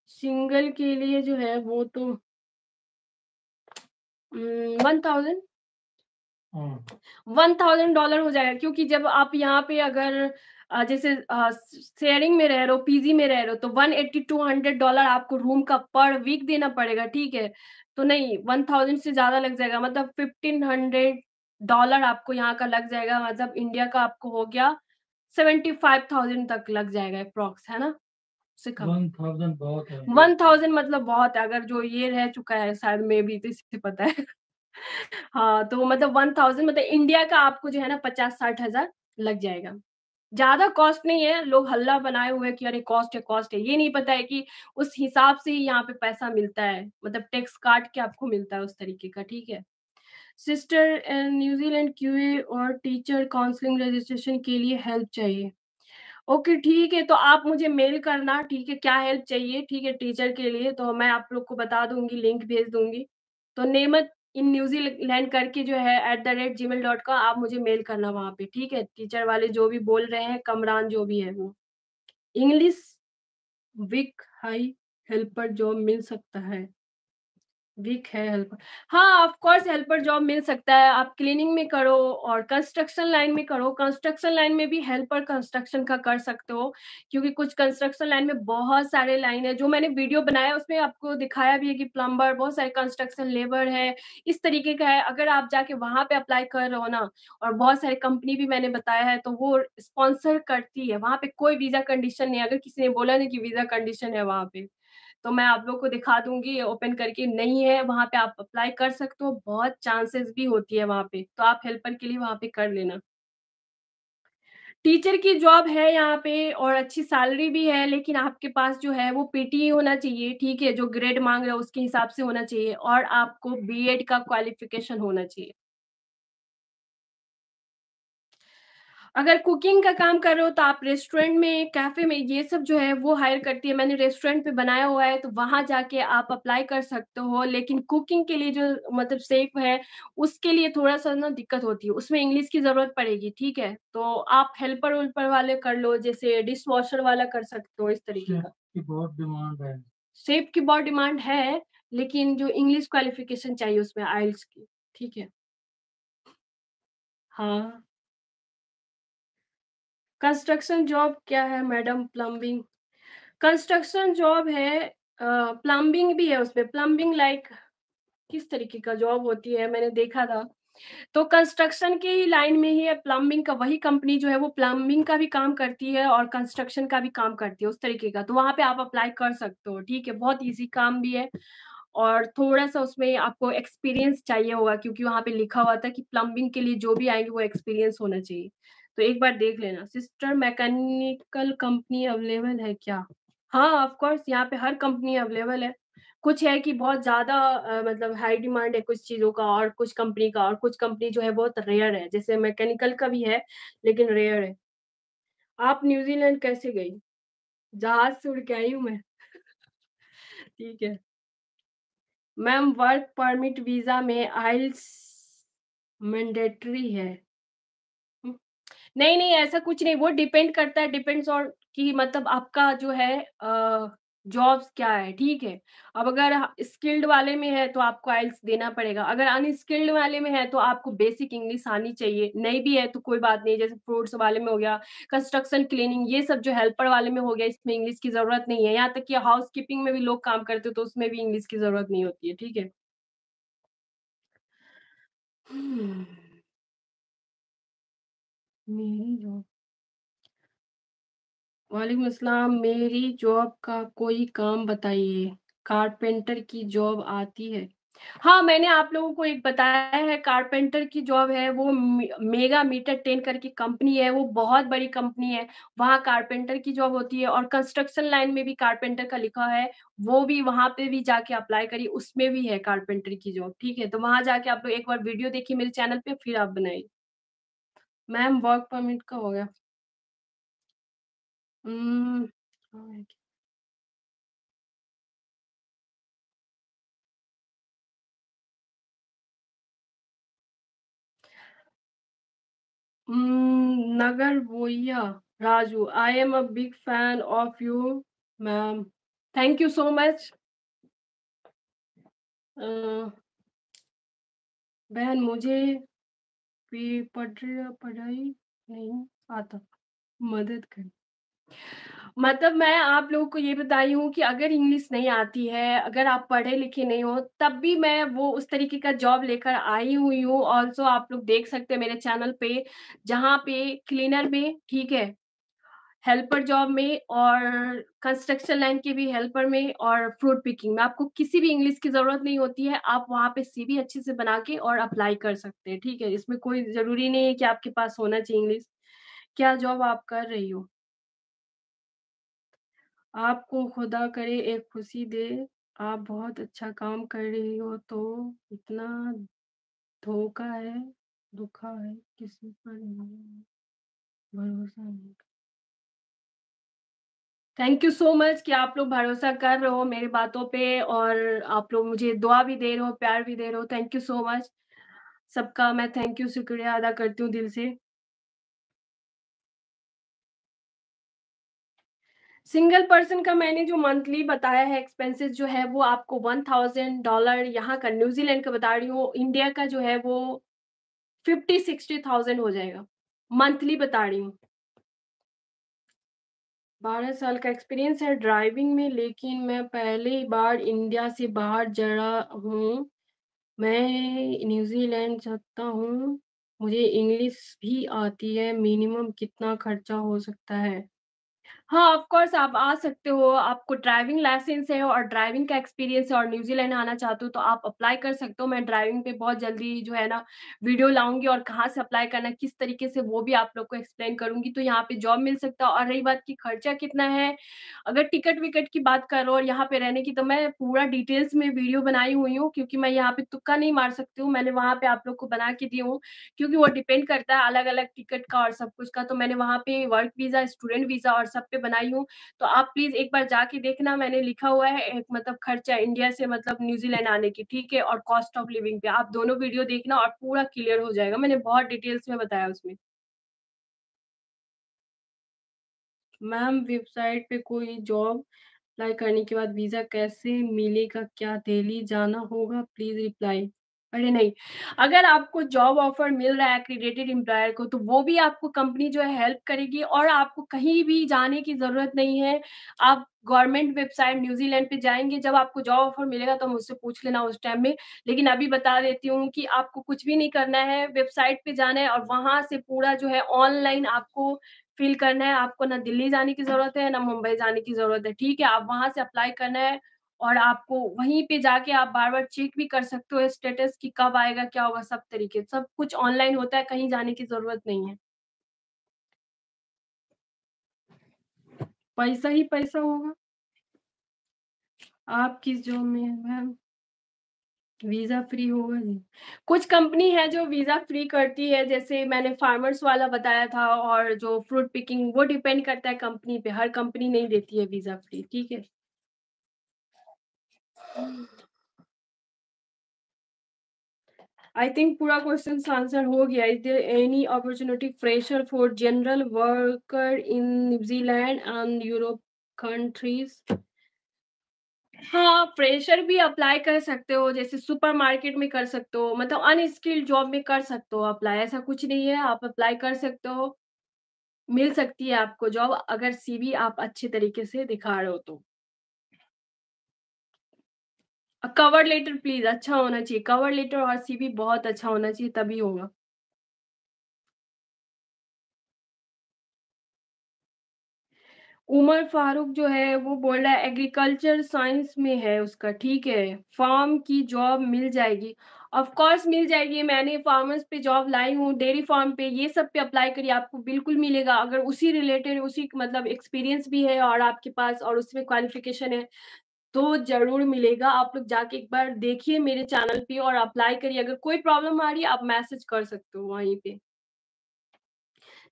सिंगल के लिए जो है वो तो 1000 हाँ, $1000 हो जाएगा क्योंकि जब आप यहाँ पे अगर जैसे शेयरिंग में रह रहे हो, पीजी में रह रहे हो तो 180 टू $100 आपको रूम का पर वीक देना पड़ेगा, ठीक है? तो नहीं 1000 से ज़्यादा लग जाएगा मतलब $1500 आपको यहाँ का लग जाएगा मतलब इंडिया का आपको हो गया 75,000 तक लग जाएगा एप्रॉक्स, है ना? उससे कम। 1000 बहुत है। 1000 मतलब बहुत है, अगर जो ये रह चुका है शायद मे बी तो इसे पता है। हाँ, तो मतलब 1000 मतलब इंडिया का आपको जो है ना 50-60 हज़ार लग जाएगा। ज़्यादा कॉस्ट नहीं है, लोग हल्ला बनाए हुए हैं कि अरे कॉस्ट है। ये नहीं पता है कि उस हिसाब से ही यहाँ पे पैसा मिलता है, मतलब टैक्स काट के आपको मिलता है उस तरीके का, ठीक है? सिस्टर न्यूज़ीलैंड क्यूए और टीचर काउंसलिंग रजिस्ट्रेशन के लिए हेल्प चाहिए। ओके, ठीक है, तो आप मुझे मेल करना, ठीक है, क्या हेल्प चाहिए, ठीक है, टीचर के लिए, तो मैं आप लोग को बता दूँगी, लिंक भेज दूँगी। तो नेमत इन न्यूज़ीलैंड करके जो है @gmail.com आप मुझे मेल करना वहाँ पे, ठीक है? टीचर वाले जो भी बोल रहे हैं, कमरान जो भी है वो। इंग्लिश वीक हाई हेल्पर जॉब मिल सकता है। वीक है हेल्पर हाँ, ऑफ कोर्स हेल्पर जॉब मिल सकता है। आप क्लीनिंग में करो और कंस्ट्रक्शन लाइन में करो। कंस्ट्रक्शन लाइन में भी हेल्पर कंस्ट्रक्शन का कर सकते हो, क्योंकि कुछ कंस्ट्रक्शन लाइन में बहुत सारे लाइन है। जो मैंने वीडियो बनाया उसमें आपको दिखाया भी है कि प्लम्बर, बहुत सारे कंस्ट्रक्शन लेबर है, इस तरीके का है। अगर आप जाके वहाँ पे अप्लाई कर रहे हो ना और बहुत सारे कंपनी भी मैंने बताया है, तो वो स्पॉन्सर करती है। वहाँ पे कोई वीज़ा कंडीशन नहीं है। अगर किसी ने बोला नहीं कि वीज़ा कंडीशन है वहाँ पे, तो मैं आप लोग को दिखा दूँगी ओपन करके नहीं है, वहाँ पे आप अप्लाई कर सकते हो, बहुत चांसेस भी होती है वहाँ पे, तो आप हेल्पर के लिए वहाँ पे कर लेना। टीचर की जॉब है यहाँ पे और अच्छी सैलरी भी है, लेकिन आपके पास जो है वो पीटी होना चाहिए, ठीक है? जो ग्रेड माँग रहे हो उसके हिसाब से होना चाहिए और आपको बीएड का क्वालिफ़िकेशन होना चाहिए। अगर कुकिंग का काम कर रहे हो तो आप रेस्टोरेंट में, कैफ़े में ये सब जो है वो हायर करती है। मैंने रेस्टोरेंट पे बनाया हुआ है तो वहाँ जाके आप अप्लाई कर सकते हो। लेकिन कुकिंग के लिए जो मतलब शेफ़ है उसके लिए थोड़ा-सा ना दिक्कत होती है। उसमें इंग्लिश की ज़रूरत पड़ेगी, ठीक है? तो आप हेल्पर-वेल्पर वाले कर लो जैसे डिशवॉशर वाला कर सकते हो इस तरीके शेफ़ का। की बहुत डिमांड है। शेफ़ की बहुत डिमांड है, लेकिन जो इंग्लिश क्वालिफ़िकेशन चाहिए उसमें आइल्स की, ठीक है? हाँ। कंस्ट्रक्शन जॉब क्या है मैडम? प्लम्बिंग कंस्ट्रक्शन जॉब है प्लम्बिंग भी है उसमें, प्लम्बिंग लाइक किस तरीके का जॉब होती है मैंने देखा था। तो कंस्ट्रक्शन की ही लाइन में ही है, प्लम्बिंग का वही कंपनी जो है वो प्लम्बिंग का भी काम करती है और कंस्ट्रक्शन का भी काम करती है, उस तरीके का। तो वहाँ पे आप अप्लाई कर सकते हो, ठीक है? बहुत ईज़ी काम भी है और थोड़ा-सा उसमें आपको एक्सपीरियंस चाहिए होगा क्योंकि वहाँ पे लिखा हुआ था कि प्लम्बिंग के लिए जो भी आएँगे वो एक्सपीरियंस होना चाहिए। तो एक बार देख लेना। सिस्टर मैकेनिकल कंपनी अवेलेबल है क्या? हाँ, ऑफ कोर्स यहाँ पे हर कंपनी अवेलेबल है। कुछ है कि बहुत ज़्यादा मतलब हाई डिमांड है कुछ चीज़ों का और कुछ कंपनी का और कुछ कंपनी जो है बहुत रेयर है। जैसे मैकेनिकल का भी है, लेकिन रेयर है। आप न्यूज़ीलैंड कैसे गई? जहाज़ से उड़ के आई हूँ मैं। ठीक है। मैम वर्क परमिट वीज़ा में आइल्स मैंडेटरी है। हुँ। नहीं, नहीं ऐसा कुछ नहीं, वो डिपेंड करता है डिपेंड्स ऑन कि मतलब आपका जो है जॉब्स क्या है, ठीक है? अब अगर स्किल्ड वाले में है तो आपको आइल्स देना पड़ेगा, अगर अनस्किल्ड वाले में है तो आपको बेसिक इंग्लिश आनी चाहिए, नहीं भी है तो कोई बात नहीं, जैसे फ्रूट्स वाले में हो गया, कंस्ट्रक्शन, क्लीनिंग ये सब जो हेल्पर वाले में हो गया, इसमें इंग्लिश की ज़रूरत नहीं है, यहाँ तक कि हाउसकीपिंग में भी लोग काम करते हैं तो उसमें भी इंग्लिश की ज़रूरत नहीं होती है, ठीक है? हुँ, मेरी जॉब वालेकुम अस्सलाम, मेरी जॉब का कोई काम बताइए। कारपेंटर की जॉब आती है? हाँ, मैंने आप लोगों को एक बताया है कारपेंटर की जॉब है, वो मेगा मीटर 10 करके कंपनी है, वो बहुत बड़ी कंपनी है। वहाँ कारपेंटर की जॉब होती है और कंस्ट्रक्शन लाइन में भी कारपेंटर का लिखा है, वो भी वहाँ पे भी जाके अप्लाई करिए, उसमें भी है कारपेंटर की जॉब, ठीक है? तो वहाँ जाके आप लोग एक बार वीडियो देखिए मेरे चैनल पे, फिर आप बनाइए। मैम वर्क परमिट का हो गया। उम, Nagar Boya, Raju. I am a big fan of you, ma'am. Thank you so much. अ, बहन मुझे भी पढ़ाई नहीं आता, मदद करें। मतलब मैं आप लोगों को ये बता रही हूँ कि अगर इंग्लिश नहीं आती है, अगर आप पढ़े-लिखे नहीं हो, तब भी मैं वो उस तरीके का जॉब लेकर आई हुई हूँ। ऑल्सो आप लोग देख सकते हैं मेरे चैनल पे, जहाँ पे क्लीनर में, ठीक है? हेल्पर जॉब में और कंस्ट्रक्शन लाइन के भी हेल्पर में और फ्रूट पिकिंग में आपको किसी भी इंग्लिश की ज़रूरत नहीं होती है। आप वहाँ पे सीवी अच्छे से बना के और अप्लाई कर सकते हैं, ठीक है? इसमें कोई ज़रूरी नहीं है कि आपके पास होना चाहिए इंग्लिश। क्या जॉब आप कर रही हो? आपको खुदा करे एक खुशी दे, आप बहुत अच्छा काम कर रही हो तो इतना धोखा है, धोखा है, किसी पर नहीं भरोसा नहीं। थैंक यू सो मच कि आप लोग भरोसा कर रहे हो मेरी बातों पे और आप लोग मुझे दुआ भी दे रहे हो, प्यार भी दे रहे हो। Thank you so much. सबका मैं थैंक यू शुक्रिया अदा करती हूँ दिल से। सिंगल पर्सन का मैंने जो मंथली बताया है एक्सपेंसेस जो है वो आपको $1000 यहाँ का न्यूज़ीलैंड का बता रही हूँ, इंडिया का जो है वो 50-60,000 हो जाएगा। मंथली बता रही हूँ। 12 साल का एक्सपीरियंस है ड्राइविंग में लेकिन मैं पहली बार इंडिया से बाहर जा रहा हूँ। मैं न्यूज़ीलैंड चाहता हूँ। मुझे इंग्लिश भी आती है, मिनिमम कितना खर्चा हो सकता है? हाँ, ऑफ़ कोर्स आप आ सकते हो, आपको ड्राइविंग लाइसेंस है और ड्राइविंग का एक्सपीरियंस है और न्यूज़ीलैंड आना चाहते हो तो आप अप्लाई कर सकते हो। मैं ड्राइविंग पे बहुत जल्दी जो है ना वीडियो लाऊँगी और कहाँ से अप्लाई करना है, किस तरीके से वो भी आप लोग को एक्सप्लेन करूँगी, तो यहाँ पे जॉब मिल सकता है और रही बात कि खर्चा कितना है, अगर टिकट-विकट की बात करो और यहाँ पे रहने की तो मैं पूरा डिटेल्स में वीडियो बनाई हुई हूँ क्योंकि मैं यहाँ पे तुक्का नहीं मार सकती हूँ, मैंने वहाँ पे आप लोग को बना के दी हूँ क्योंकि वो डिपेंड करता है अलग-अलग टिकट का और सब कुछ का, तो मैंने वहाँ पे वर्क वीज़ा, स्टूडेंट वीज़ा और सब पे बनाई हूँ। तो आप प्लीज़ एक बार जाके देखना मैंने लिखा हुआ है एक मतलब खर्चा इंडिया से मतलब न्यूज़ीलैंड आने की, ठीक है? और कॉस्ट ऑफ लिविंग पे आप दोनों वीडियो देखना और पूरा क्लियर हो जाएगा। मैंने बहुत डिटेल्स में बताया उसमें। मैम वेबसाइट पे कोई जॉब अप्लाई करने के बाद वीज़ा कैसे मिलेगा? क्या दिल्ली जाना होगा? Please reply. अरे नहीं, अगर आपको जॉब ऑफ़र मिल रहा है एक्रीडेटेड एम्प्लॉयर को, तो वो भी आपको कंपनी जो है हेल्प करेगी और आपको कहीं भी जाने की ज़रूरत नहीं है। आप गवर्नमेंट वेबसाइट न्यूज़ीलैंड पे जाएँगे, जब आपको जॉब ऑफ़र मिलेगा तो मुझसे पूछ लेना उस टाइम में। लेकिन अभी बता देती हूँ कि आपको कुछ भी नहीं करना है, वेबसाइट पे जाना है और वहाँ से पूरा जो है ऑनलाइन आपको फ़िल करना है। आपको ना दिल्ली जाने की ज़रूरत है, ना मुंबई जाने की ज़रूरत है, ठीक है? आप वहाँ से अप्लाई करना है और आपको वहीं पे जाके आप बार-बार चेक भी कर सकते हो स्टेटस कि कब आएगा, क्या होगा, सब तरीके सब कुछ ऑनलाइन होता है, कहीं जाने की ज़रूरत नहीं है। पैसा ही पैसा होगा। आप किस जॉब में हैं मैम? वीज़ा फ्री होगा जी। कुछ कंपनी है जो वीज़ा फ्री करती है, जैसे मैंने फार्मर्स वाला बताया था और जो फ्रूट पिकिंग वो डिपेंड करता है कंपनी पे, हर कंपनी नहीं देती है वीज़ा फ्री, ठीक है? आई थिंक पूरा क्वेश्चन्स आंसर हो गया। Is there any opportunity fresher for general worker in New Zealand and Europe countries? हाँ, फ्रेशर भी अप्लाई कर सकते हो, जैसे सुपरमार्केट में कर सकते हो, मतलब अनस्किल्ड जॉब में कर सकते हो अप्लाई, ऐसा कुछ नहीं है, आप अप्लाई कर सकते हो, मिल सकती है आपको जॉब अगर सीवी आप अच्छे तरीके से दिखा रहे हो तो। कवर लेटर प्लीज़ अच्छा होना चाहिए, कवर लेटर और सीवी बहुत अच्छा होना चाहिए तभी होगा। उमर फारूक जो है वो बोल रहा है एग्रीकल्चर साइंस में है उसका, ठीक है। फार्म की जॉब मिल जाएगी। ऑफ कोर्स मिल जाएगी, मैंने फार्मर्स पे जॉब लाई हूँ, डेयरी फार्म पे, ये सब पे अप्लाई करिए आपको बिल्कुल मिलेगा। अगर उसी रिलेटेड उसी मतलब एक्सपीरियंस भी है और आपके पास और उसमें क्वालिफ़िकेशन है, तो ज़रूर मिलेगा। आप लोग जाके एक बार देखिए मेरे चैनल पे और अप्लाई करिए। अगर कोई प्रॉब्लम आ रही है आप मैसेज कर सकते हो वहीं पे।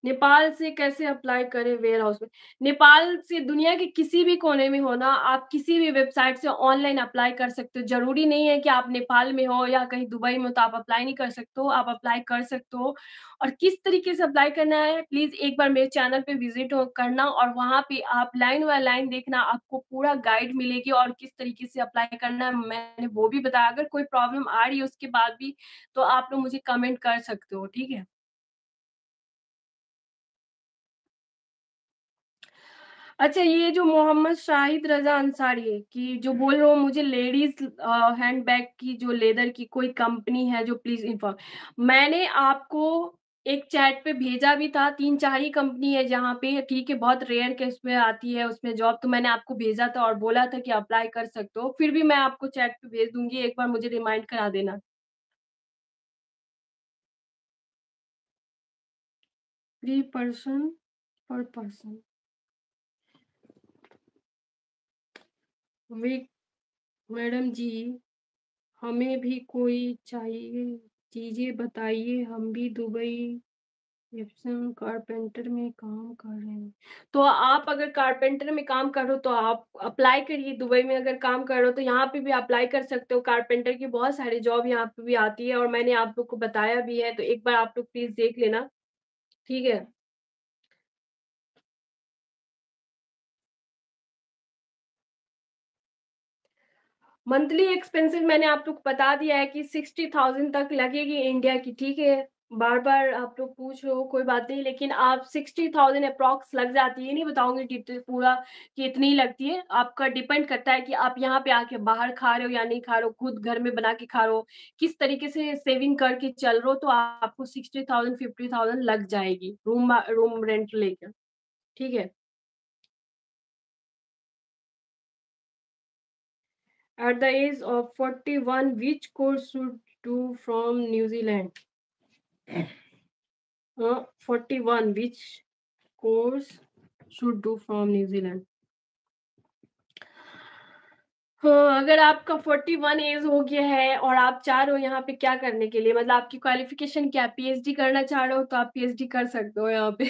नेपाल से कैसे अप्लाई करें वेयरहाउस में? नेपाल से दुनिया के किसी भी कोने में हो ना, आप किसी भी वेबसाइट से ऑनलाइन अप्लाई कर सकते हो। ज़रूरी नहीं है कि आप नेपाल में हो या कहीं दुबई में हो तो आप अप्लाई नहीं कर सकते हो, आप अप्लाई कर सकते हो। और किस तरीके से अप्लाई करना है, प्लीज़ एक बार मेरे चैनल पे विज़िट करना और वहाँ पे आप लाइन बाय लाइन देखना, आपको पूरा गाइड मिलेगी और किस तरीके से अप्लाई करना है, मैंने वो भी बताया। अगर कोई प्रॉब्लम आ रही है उसके बाद भी, तो आप लोग मुझे कमेंट कर सकते हो, ठीक है? अच्छा, ये जो मोहम्मद शाहिद रज़ा अंसारी है कि जो बोल रहे हो मुझे लेडीज़ हैंडबैग की जो लेदर की कोई कंपनी है जो प्लीज़ इन्फॉर्म। मैंने आपको एक चैट पे भेजा भी था, 3-4 ही कंपनी है जहाँ पे ठीक है, बहुत रेयर केस में आती है उसमें जॉब, तो मैंने आपको भेजा था और बोला था कि अप्लाई कर सकते हो। फिर भी मैं आपको चैट पे भेज दूँगी, एक बार मुझे रिमाइंड करा देना। 3 पर्सन पर पर्सन। वे मैडम जी हमें भी कोई चाहिए चीज़ें बताइए, हम भी दुबई जिप्सम कारपेंटर में काम कर रहे हैं। तो आप अगर कारपेंटर में काम कर रहे हो तो आप अप्लाई करिए, दुबई में अगर काम कर रहे हो तो यहाँ पे भी अप्लाई कर सकते हो। कारपेंटर की बहुत सारी जॉब यहाँ पे भी आती है और मैंने आप लोग को बताया भी है, तो एक बार आप लोग प्लीज़ देख लेना, ठीक है? मंथली एक्सपेंसेस मैंने आप लोग को बता दिया है कि 60,000 तक लगेगी इंडिया की, ठीक है? बार-बार आप लोग पूछ रहे हो, कोई बात नहीं, लेकिन आप 60,000 एप्रॉक्स लग जाती है, ये नहीं बताऊँगी डिटेल पूरा कि इतनी ही लगती है। आपका डिपेंड करता है कि आप यहाँ पे आके बाहर खा रहे हो या नहीं खा रहे हो, खुद घर में बना के खा रहे हो, किस तरीके से सेविंग करके चल रहे हो, तो आपको 60,000 50,000 लग जाएगी, रूम रेंट लेकर, ठीक है? At the age of 41, which course should do from New Zealand? 41, which course should do from New Zealand? हाँ, अगर आपका 41 एज हो गया है और आप चाह रहे हो यहाँ पे क्या करने के लिए, मतलब आपकी क्वालिफिकेशन क्या है? पीएचडी करना चाह रहे हो तो आप पीएचडी कर सकते हो यहाँ पे।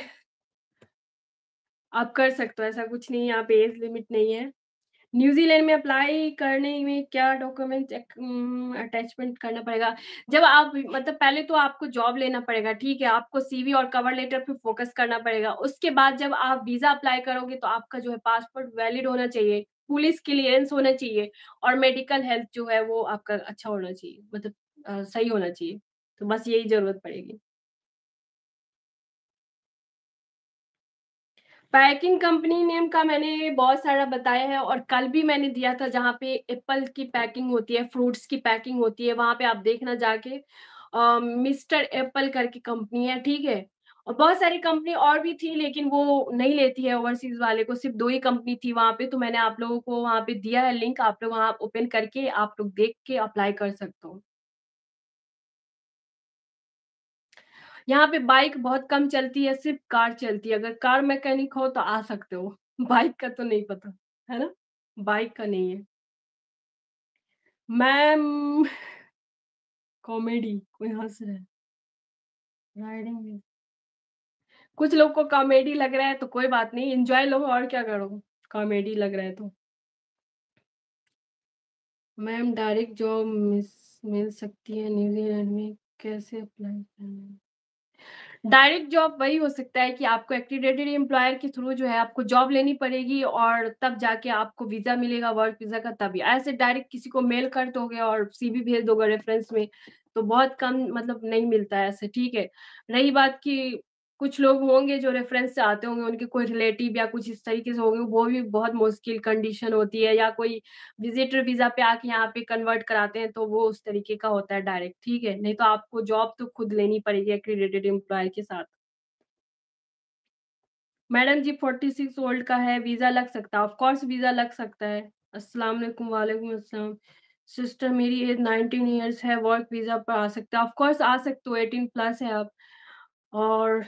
आप कर सकते हो, ऐसा कुछ नहीं है, यहाँ पे एज लिमिट नहीं है। न्यूज़ीलैंड में अप्लाई करने में क्या डॉक्यूमेंट्स अटैचमेंट करना पड़ेगा? जब आप मतलब पहले तो आपको जॉब लेना पड़ेगा, ठीक है? आपको सीवी और कवर लेटर पे फ़ोकस करना पड़ेगा। उसके बाद जब आप वीज़ा अप्लाई करोगे तो आपका जो है पासपोर्ट वैलिड होना चाहिए, पुलिस क्लियरेंस होना चाहिए और मेडिकल हेल्थ जो है वो आपका अच्छा होना चाहिए, मतलब सही होना चाहिए। तो बस यही ज़रूरत पड़ेगी। पैकिंग कंपनी नेम का मैंने बहुत सारा बताया है और कल भी मैंने दिया था जहाँ पे एप्पल की पैकिंग होती है, फ्रूट्स की पैकिंग होती है, वहाँ पे आप देखना जाके मिस्टर एप्पल करके कंपनी है, ठीक है? और बहुत सारी कंपनी और भी थी लेकिन वो नहीं लेती है ओवरसीज़ वाले को, सिर्फ़ 2 ही कंपनी थी वहाँ पे, तो मैंने आप लोगों को वहाँ पे दिया है लिंक, आप लोग वहाँ ओपन करके आप लोग देख के अप्लाई कर सकते हो। यहाँ पे बाइक बहुत कम चलती है, सिर्फ़ कार चलती है। अगर कार मैकेनिक हो तो आ सकते हो। बाइक का तो नहीं पता, है ना? बाइक का नहीं है। मैम कॉमेडी कोई हँस रहा है। राइडिंग में कुछ लोग को कॉमेडी लग रहा है तो कोई बात नहीं, एन्जॉय लो और क्या करो, कॉमेडी लग रहा है तो। मैम डायरेक्ट जॉब मिल सकती है न्यूज़ीलैंड में, कैसे अप्लाई करना है? डायरेक्ट जॉब वही हो सकता है कि आपको एक्रीडेटेड एम्प्लॉयर के थ्रू जो है आपको जॉब लेनी पड़ेगी और तब जाके आपको वीज़ा मिलेगा वर्क वीज़ा का तभी। ऐसे डायरेक्ट किसी को मेल कर दोगे और सीवी भेज दोगे रेफ़रेंस में, तो बहुत कम मतलब नहीं मिलता है ऐसे, ठीक है। रही बात कि कुछ लोग होंगे जो रेफ़रेंस से आते होंगे, उनके कोई रिलेटिव या कुछ इस तरीके से होंगे, वो भी बहुत मुश्किल कंडीशन होती है या कोई विज़िटर वीज़ा पे आके यहाँ पे कन्वर्ट कराते हैं, तो वो उस तरीके का होता है डायरेक्ट, ठीक है? नहीं तो आपको जॉब तो खुद लेनी पड़ेगी एक्रीडेटेड एम्प्लॉयर के साथ। मैडम जी 46 ओल्ड का है, वीज़ा लग सकता है, ऑफ़ कोर्स वीज़ा लग सकता है। अस्सलाम वालेकुम, वालेकुम अस्सलाम। सिस्टर मेरी एज 19 इयर्स है, वर्क वीज़ा पर आ सकते हैं, ऑफ़ कोर्स आ सकते हो, 18 प्लस है आप और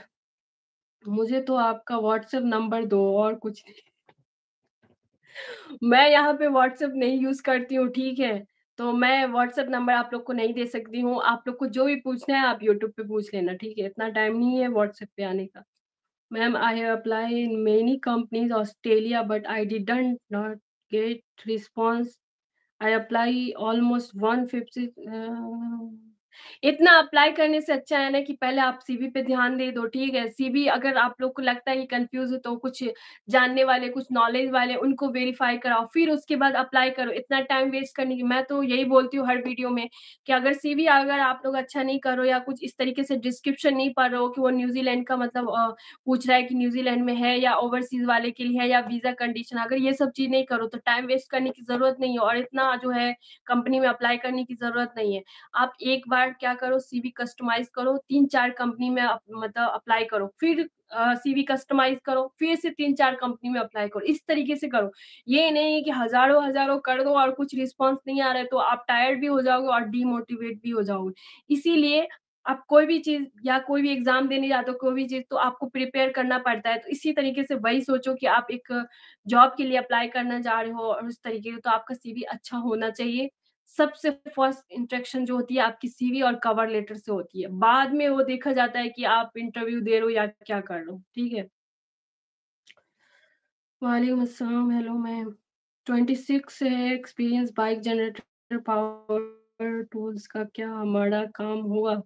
मुझे तो आपका व्हाट्सएप नंबर दो और कुछ नहीं। मैं यहाँ पे व्हाट्सएप नहीं यूज़ करती हूँ, ठीक है? तो मैं व्हाट्सएप नंबर आप लोग को नहीं दे सकती हूँ, आप लोग को जो भी पूछना है आप यूट्यूब पे पूछ लेना, ठीक है? इतना टाइम नहीं है व्हाट्सएप पे आने का। Ma'am, I have applied in many companies Australia, but I didn't not get response. I apply almost 150 इतना अप्लाई करने से अच्छा है ना कि पहले आप सीवी पे ध्यान दे दो, ठीक है? सीवी अगर आप लोग को लगता है कि कन्फ्यूज़ हो तो कुछ जानने वाले, कुछ नॉलेज वाले उनको वेरीफ़ाई कराओ, फिर उसके बाद अप्लाई करो। इतना टाइम वेस्ट करने की मैं तो यही बोलती हूँ हर वीडियो में कि अगर सीवी अगर आप लोग अच्छा नहीं कर रहे हो या कुछ इस तरीके से डिस्क्रिप्शन नहीं पढ़ रहे हो कि वो न्यूज़ीलैंड का मतलब पूछ रहा है कि न्यूज़ीलैंड में है या ओवरसीज़ वाले के लिए है या वीज़ा कंडीशन अगर ये सब चीज़ नहीं करो तो टाइम वेस्ट करने की ज़रूरत नहीं है और इतना जो है कंपनी में अप्लाई करने की ज़रूरत नहीं है। आप एक बार क्या करो सीवी कस्टमाइज़ करो, 3-4 कंपनी में मतलब अप्लाई करो, फिर सीवी कस्टमाइज़ करो, फिर से 3-4 कंपनी में अप्लाई करो, इस तरीके से करो। ये नहीं कि हज़ारों-हज़ारों कर दो और कुछ रिस्पॉन्स नहीं आ रहा है तो आप टायर्ड भी हो जाओगे और डीमोटिवेट भी हो जाओगे। इसीलिए आप कोई भी चीज़ या कोई भी एग्ज़ाम देने जाते हो, कोई भी चीज़ तो आपको प्रिपेयर करना पड़ता है। तो इसी तरीके से वही सोचो कि आप एक जॉब के लिए अप्लाई करना जा रहे हो और उस तरीके का तो आपका सीवी अच्छा होना चाहिए। सबसे फर्स्ट इंटरेक्शन जो होती है आपकी सीवी और कवर लेटर से होती है। बाद में वो देखा जाता है कि आप इंटरव्यू दे रहे हो या क्या कर रहे हो, ठीक है? वालेकुम अस्सलाम, हेलो मैम। 26 है, experience bike generator power tools का क्या हमारा काम होगा?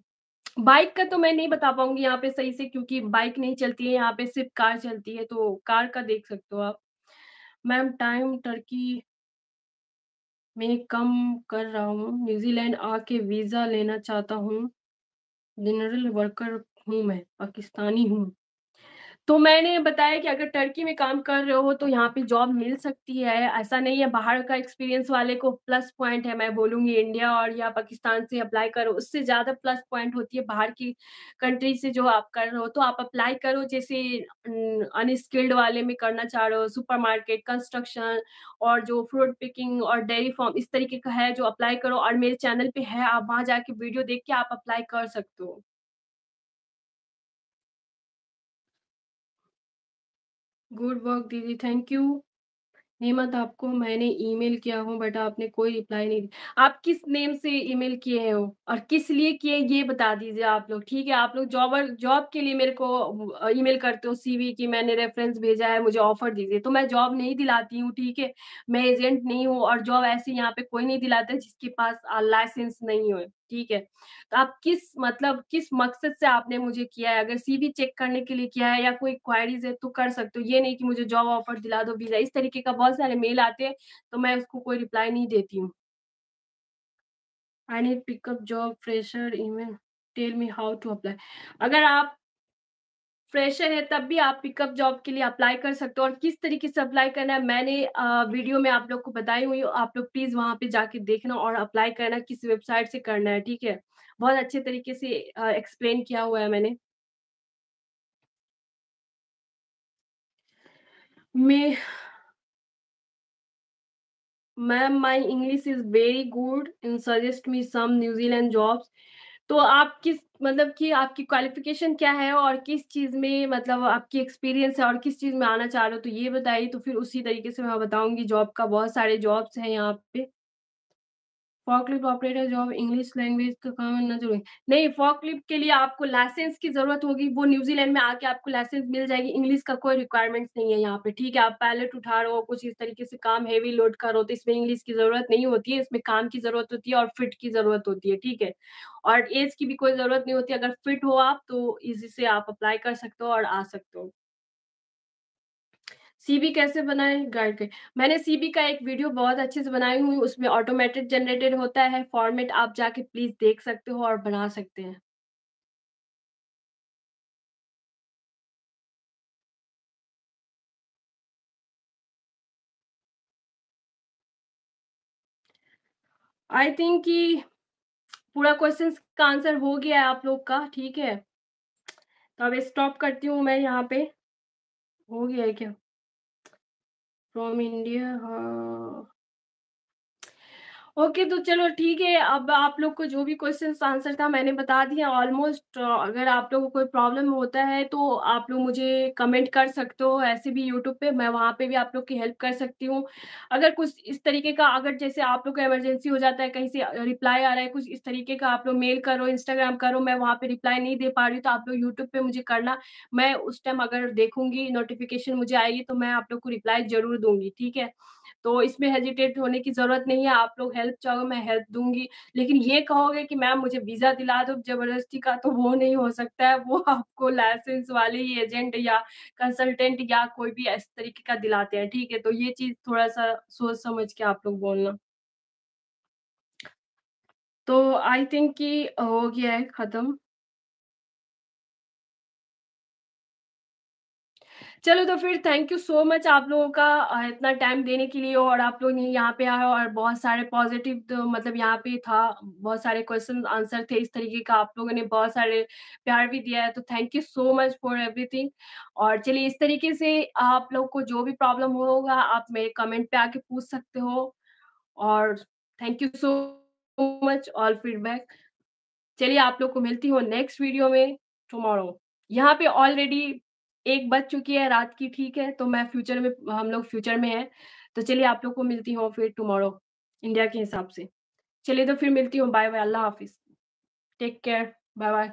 बाइक का तो मैं नहीं बता पाऊँगी यहाँ पे सही से क्योंकि बाइक नहीं चलती है, यहाँ पे सिर्फ़ कार चलती है, तो कार का देख सकते हो आप। मैम टाइम टर्की में कम कर रहा हूँ, न्यूज़ीलैंड आके वीज़ा लेना चाहता हूँ। जनरल वर्कर हूँ मैं, पाकिस्तानी हूँ। तो मैंने बताया कि अगर टर्की में काम कर रहे हो तो यहाँ पे जॉब मिल सकती है, ऐसा नहीं है बाहर का एक्सपीरियंस वाले को प्लस पॉइंट है मैं बोलूँगी इंडिया और या पाकिस्तान से अप्लाई करो, उससे ज़्यादा प्लस पॉइंट होती है बाहर की कंट्री से जो आप कर रहे हो, तो आप अप्लाई करो जैसे अनस्किल्ड वाले में करना चाह रहे हो, सुपरमार्केट, कंस्ट्रक्शन और जो फ्रूट पिकिंग और डेयरी फार्म इस तरीके का है जो अप्लाई करो और मेरे चैनल पे है, आप वहाँ जाके वीडियो देख के आप अप्लाई कर सकते हो। गुड वर्क दीदी, थैंक यू। नेमत आपको मैंने ईमेल किया हूँ बट आपने कोई रिप्लाई नहीं दिया। आप किस नेम से ईमेल किए हो और किस लिए किए ये बता दीजिए आप लोग, ठीक है? आप लोग जॉब के लिए मेरे को ईमेल करते हो सीवी कि मैंने रेफरेंस भेजा है, मुझे ऑफर दीजिए। तो मैं जॉब नहीं दिलाती हूँ, ठीक है? मैं एजेंट नहीं हूँ और जॉब ऐसे यहाँ पे कोई नहीं दिलाता है जिसके पास लाइसेंस नहीं हो, ठीक है? तो आप किस मतलब किस मकसद से आपने मुझे किया है? अगर सीवी चेक करने के लिए किया है या कोई क्वेरीज़ है तो कर सकते हो। ये नहीं कि मुझे जॉब ऑफर दिला दो, वीज़ा इस तरीके का बहुत सारे मेल आते हैं, तो मैं उसको कोई रिप्लाई नहीं देती हूँ। I need pickup job fresher email tell me how to apply. अगर आप फ्रेशर है तब भी आप पिकअप जॉब के लिए अप्लाई कर सकते हो और किस तरीके से अप्लाई करना है मैंने वीडियो में आप लोग को बताई हुई हूँ। आप लोग प्लीज़ वहाँ पे जाके देखना और अप्लाई करना किस वेबसाइट से करना है, ठीक है? बहुत अच्छे तरीके से एक्सप्लेन किया हुआ है मैंने। मैं ma'am my English is very good in suggest me some New Zealand jobs. तो आप किस मतलब कि आपकी क्वालिफ़िकेशन क्या है और किस चीज़ में मतलब आपकी एक्सपीरियंस है और किस चीज़ में आना चाह रहे हो? तो ये बताइए तो फिर उसी तरीके से मैं बताऊँगी जॉब का बहुत सारे जॉब्स हैं यहाँ पे। फ़ॉर्कलिफ्ट ऑपरेटर जॉब इंग्लिश लैंग्वेज का काम आना ज़रूरी नहीं, फ़ॉर्कलिफ्ट के लिए आपको लाइसेंस की ज़रूरत होगी, वो न्यूज़ीलैंड में आके आपको लाइसेंस मिल जाएगी, इंग्लिश का कोई रिक्वायरमेंट्स नहीं है यहाँ पे, ठीक है? आप पैलेट उठा रहे हो, कुछ इस तरीके से काम हेवी लोड कर रहे हो, तो इसमें इंग्लिश की ज़रूरत नहीं होती है, इसमें काम की ज़रूरत होती है और फिट की ज़रूरत होती है, ठीक है? और ऐज की भी कोई ज़रूरत नहीं होती, अगर फिट हो आप तो ईज़ी से आप अप्लाई कर सकते हो और आ सकते हो। सीवी कैसे बनाएँ? गाइड के मैंने सीवी का एक वीडियो बहुत अच्छे से बनाई हुई हूँ, उसमें ऑटोमेटेड जनरेटेड होता है, फॉर्मेट आप जाके प्लीज़ देख सकते हो और बना सकते हैं। आई थिंक कि पूरा क्वेश्चन्स का आंसर हो गया है आप लोग का, ठीक है? तो अब स्टॉप करती हूँ मैं यहाँ पे। हो गया है क्या? फ्रॉम इंडिया हाँ। ओके, तो चलो ठीक है, अब आप लोग को जो भी क्वेश्चन्स आंसर था मैंने बता दिया ऑलमोस्ट अगर आप लोगों को कोई प्रॉब्लम होता है तो आप लोग मुझे कमेंट कर सकते हो, ऐसे भी यूट्यूब पे मैं वहाँ पे भी आप लोग की हेल्प कर सकती हूँ। अगर कुछ इस तरीके का अगर जैसे आप लोग को इमरजेंसी हो जाता है, कहीं से रिप्लाई आ रहा है, कुछ इस तरीके का आप लोग मेल करो, इंस्टाग्राम करो, मैं वहाँ पे रिप्लाई नहीं दे पा रही हूँ, तो आप लोग यूट्यूब पे मुझे करना, मैं उस टाइम अगर देखूँगी, नोटिफ़िकेशन मुझे आएगी तो मैं आप लोग को रिप्लाई ज़रूर दूँगी, ठीक है? तो इसमें हेजिटेट होने की ज़रूरत नहीं है, आप लोग हेल्प चाहोगे मैं हेल्प दूँगी। लेकिन ये कहोगे कि मैम मुझे वीज़ा दिला दो ज़बरदस्ती का तो वो नहीं हो सकता है, वो आपको लाइसेंस वाले ही एजेंट या कंसल्टेंट या कोई भी इस तरीके का दिलाते हैं, ठीक है? तो ये चीज़ थोड़ा-सा सोच समझ के आप लोग बोलना। तो आई थिंक कि हो गया है खत्म। चलो तो फिर थैंक यू सो मच आप लोगों का इतना टाइम देने के लिए और आप लोग ने यहाँ पे आए और बहुत सारे पॉजिटिव तो मतलब यहाँ पे था, बहुत सारे क्वेश्चन आंसर थे इस तरीके का आप लोगों ने बहुत सारे प्यार भी दिया है तो thank you so much for everything. और चलिए इस तरीके से आप लोग को जो भी प्रॉब्लम होगा आप मेरे कमेंट पे आके पूछ सकते हो और thank you so much all feedback. चलिए आप लोग को मिलती हूँ नेक्स्ट वीडियो में टुमारो। यहाँ पे ऑलरेडी 1 बज चुकी है रात की, ठीक है? तो मैं फ्यूचर में हम लोग फ्यूचर में हैं। तो चलिए आप लोग को मिलती हूँ फिर टुमारो इंडिया के हिसाब से। चलिए तो फिर मिलती हूँ। बाय-बाय, अल्लाह हाफ़िज़। Take care. बाय-बाय।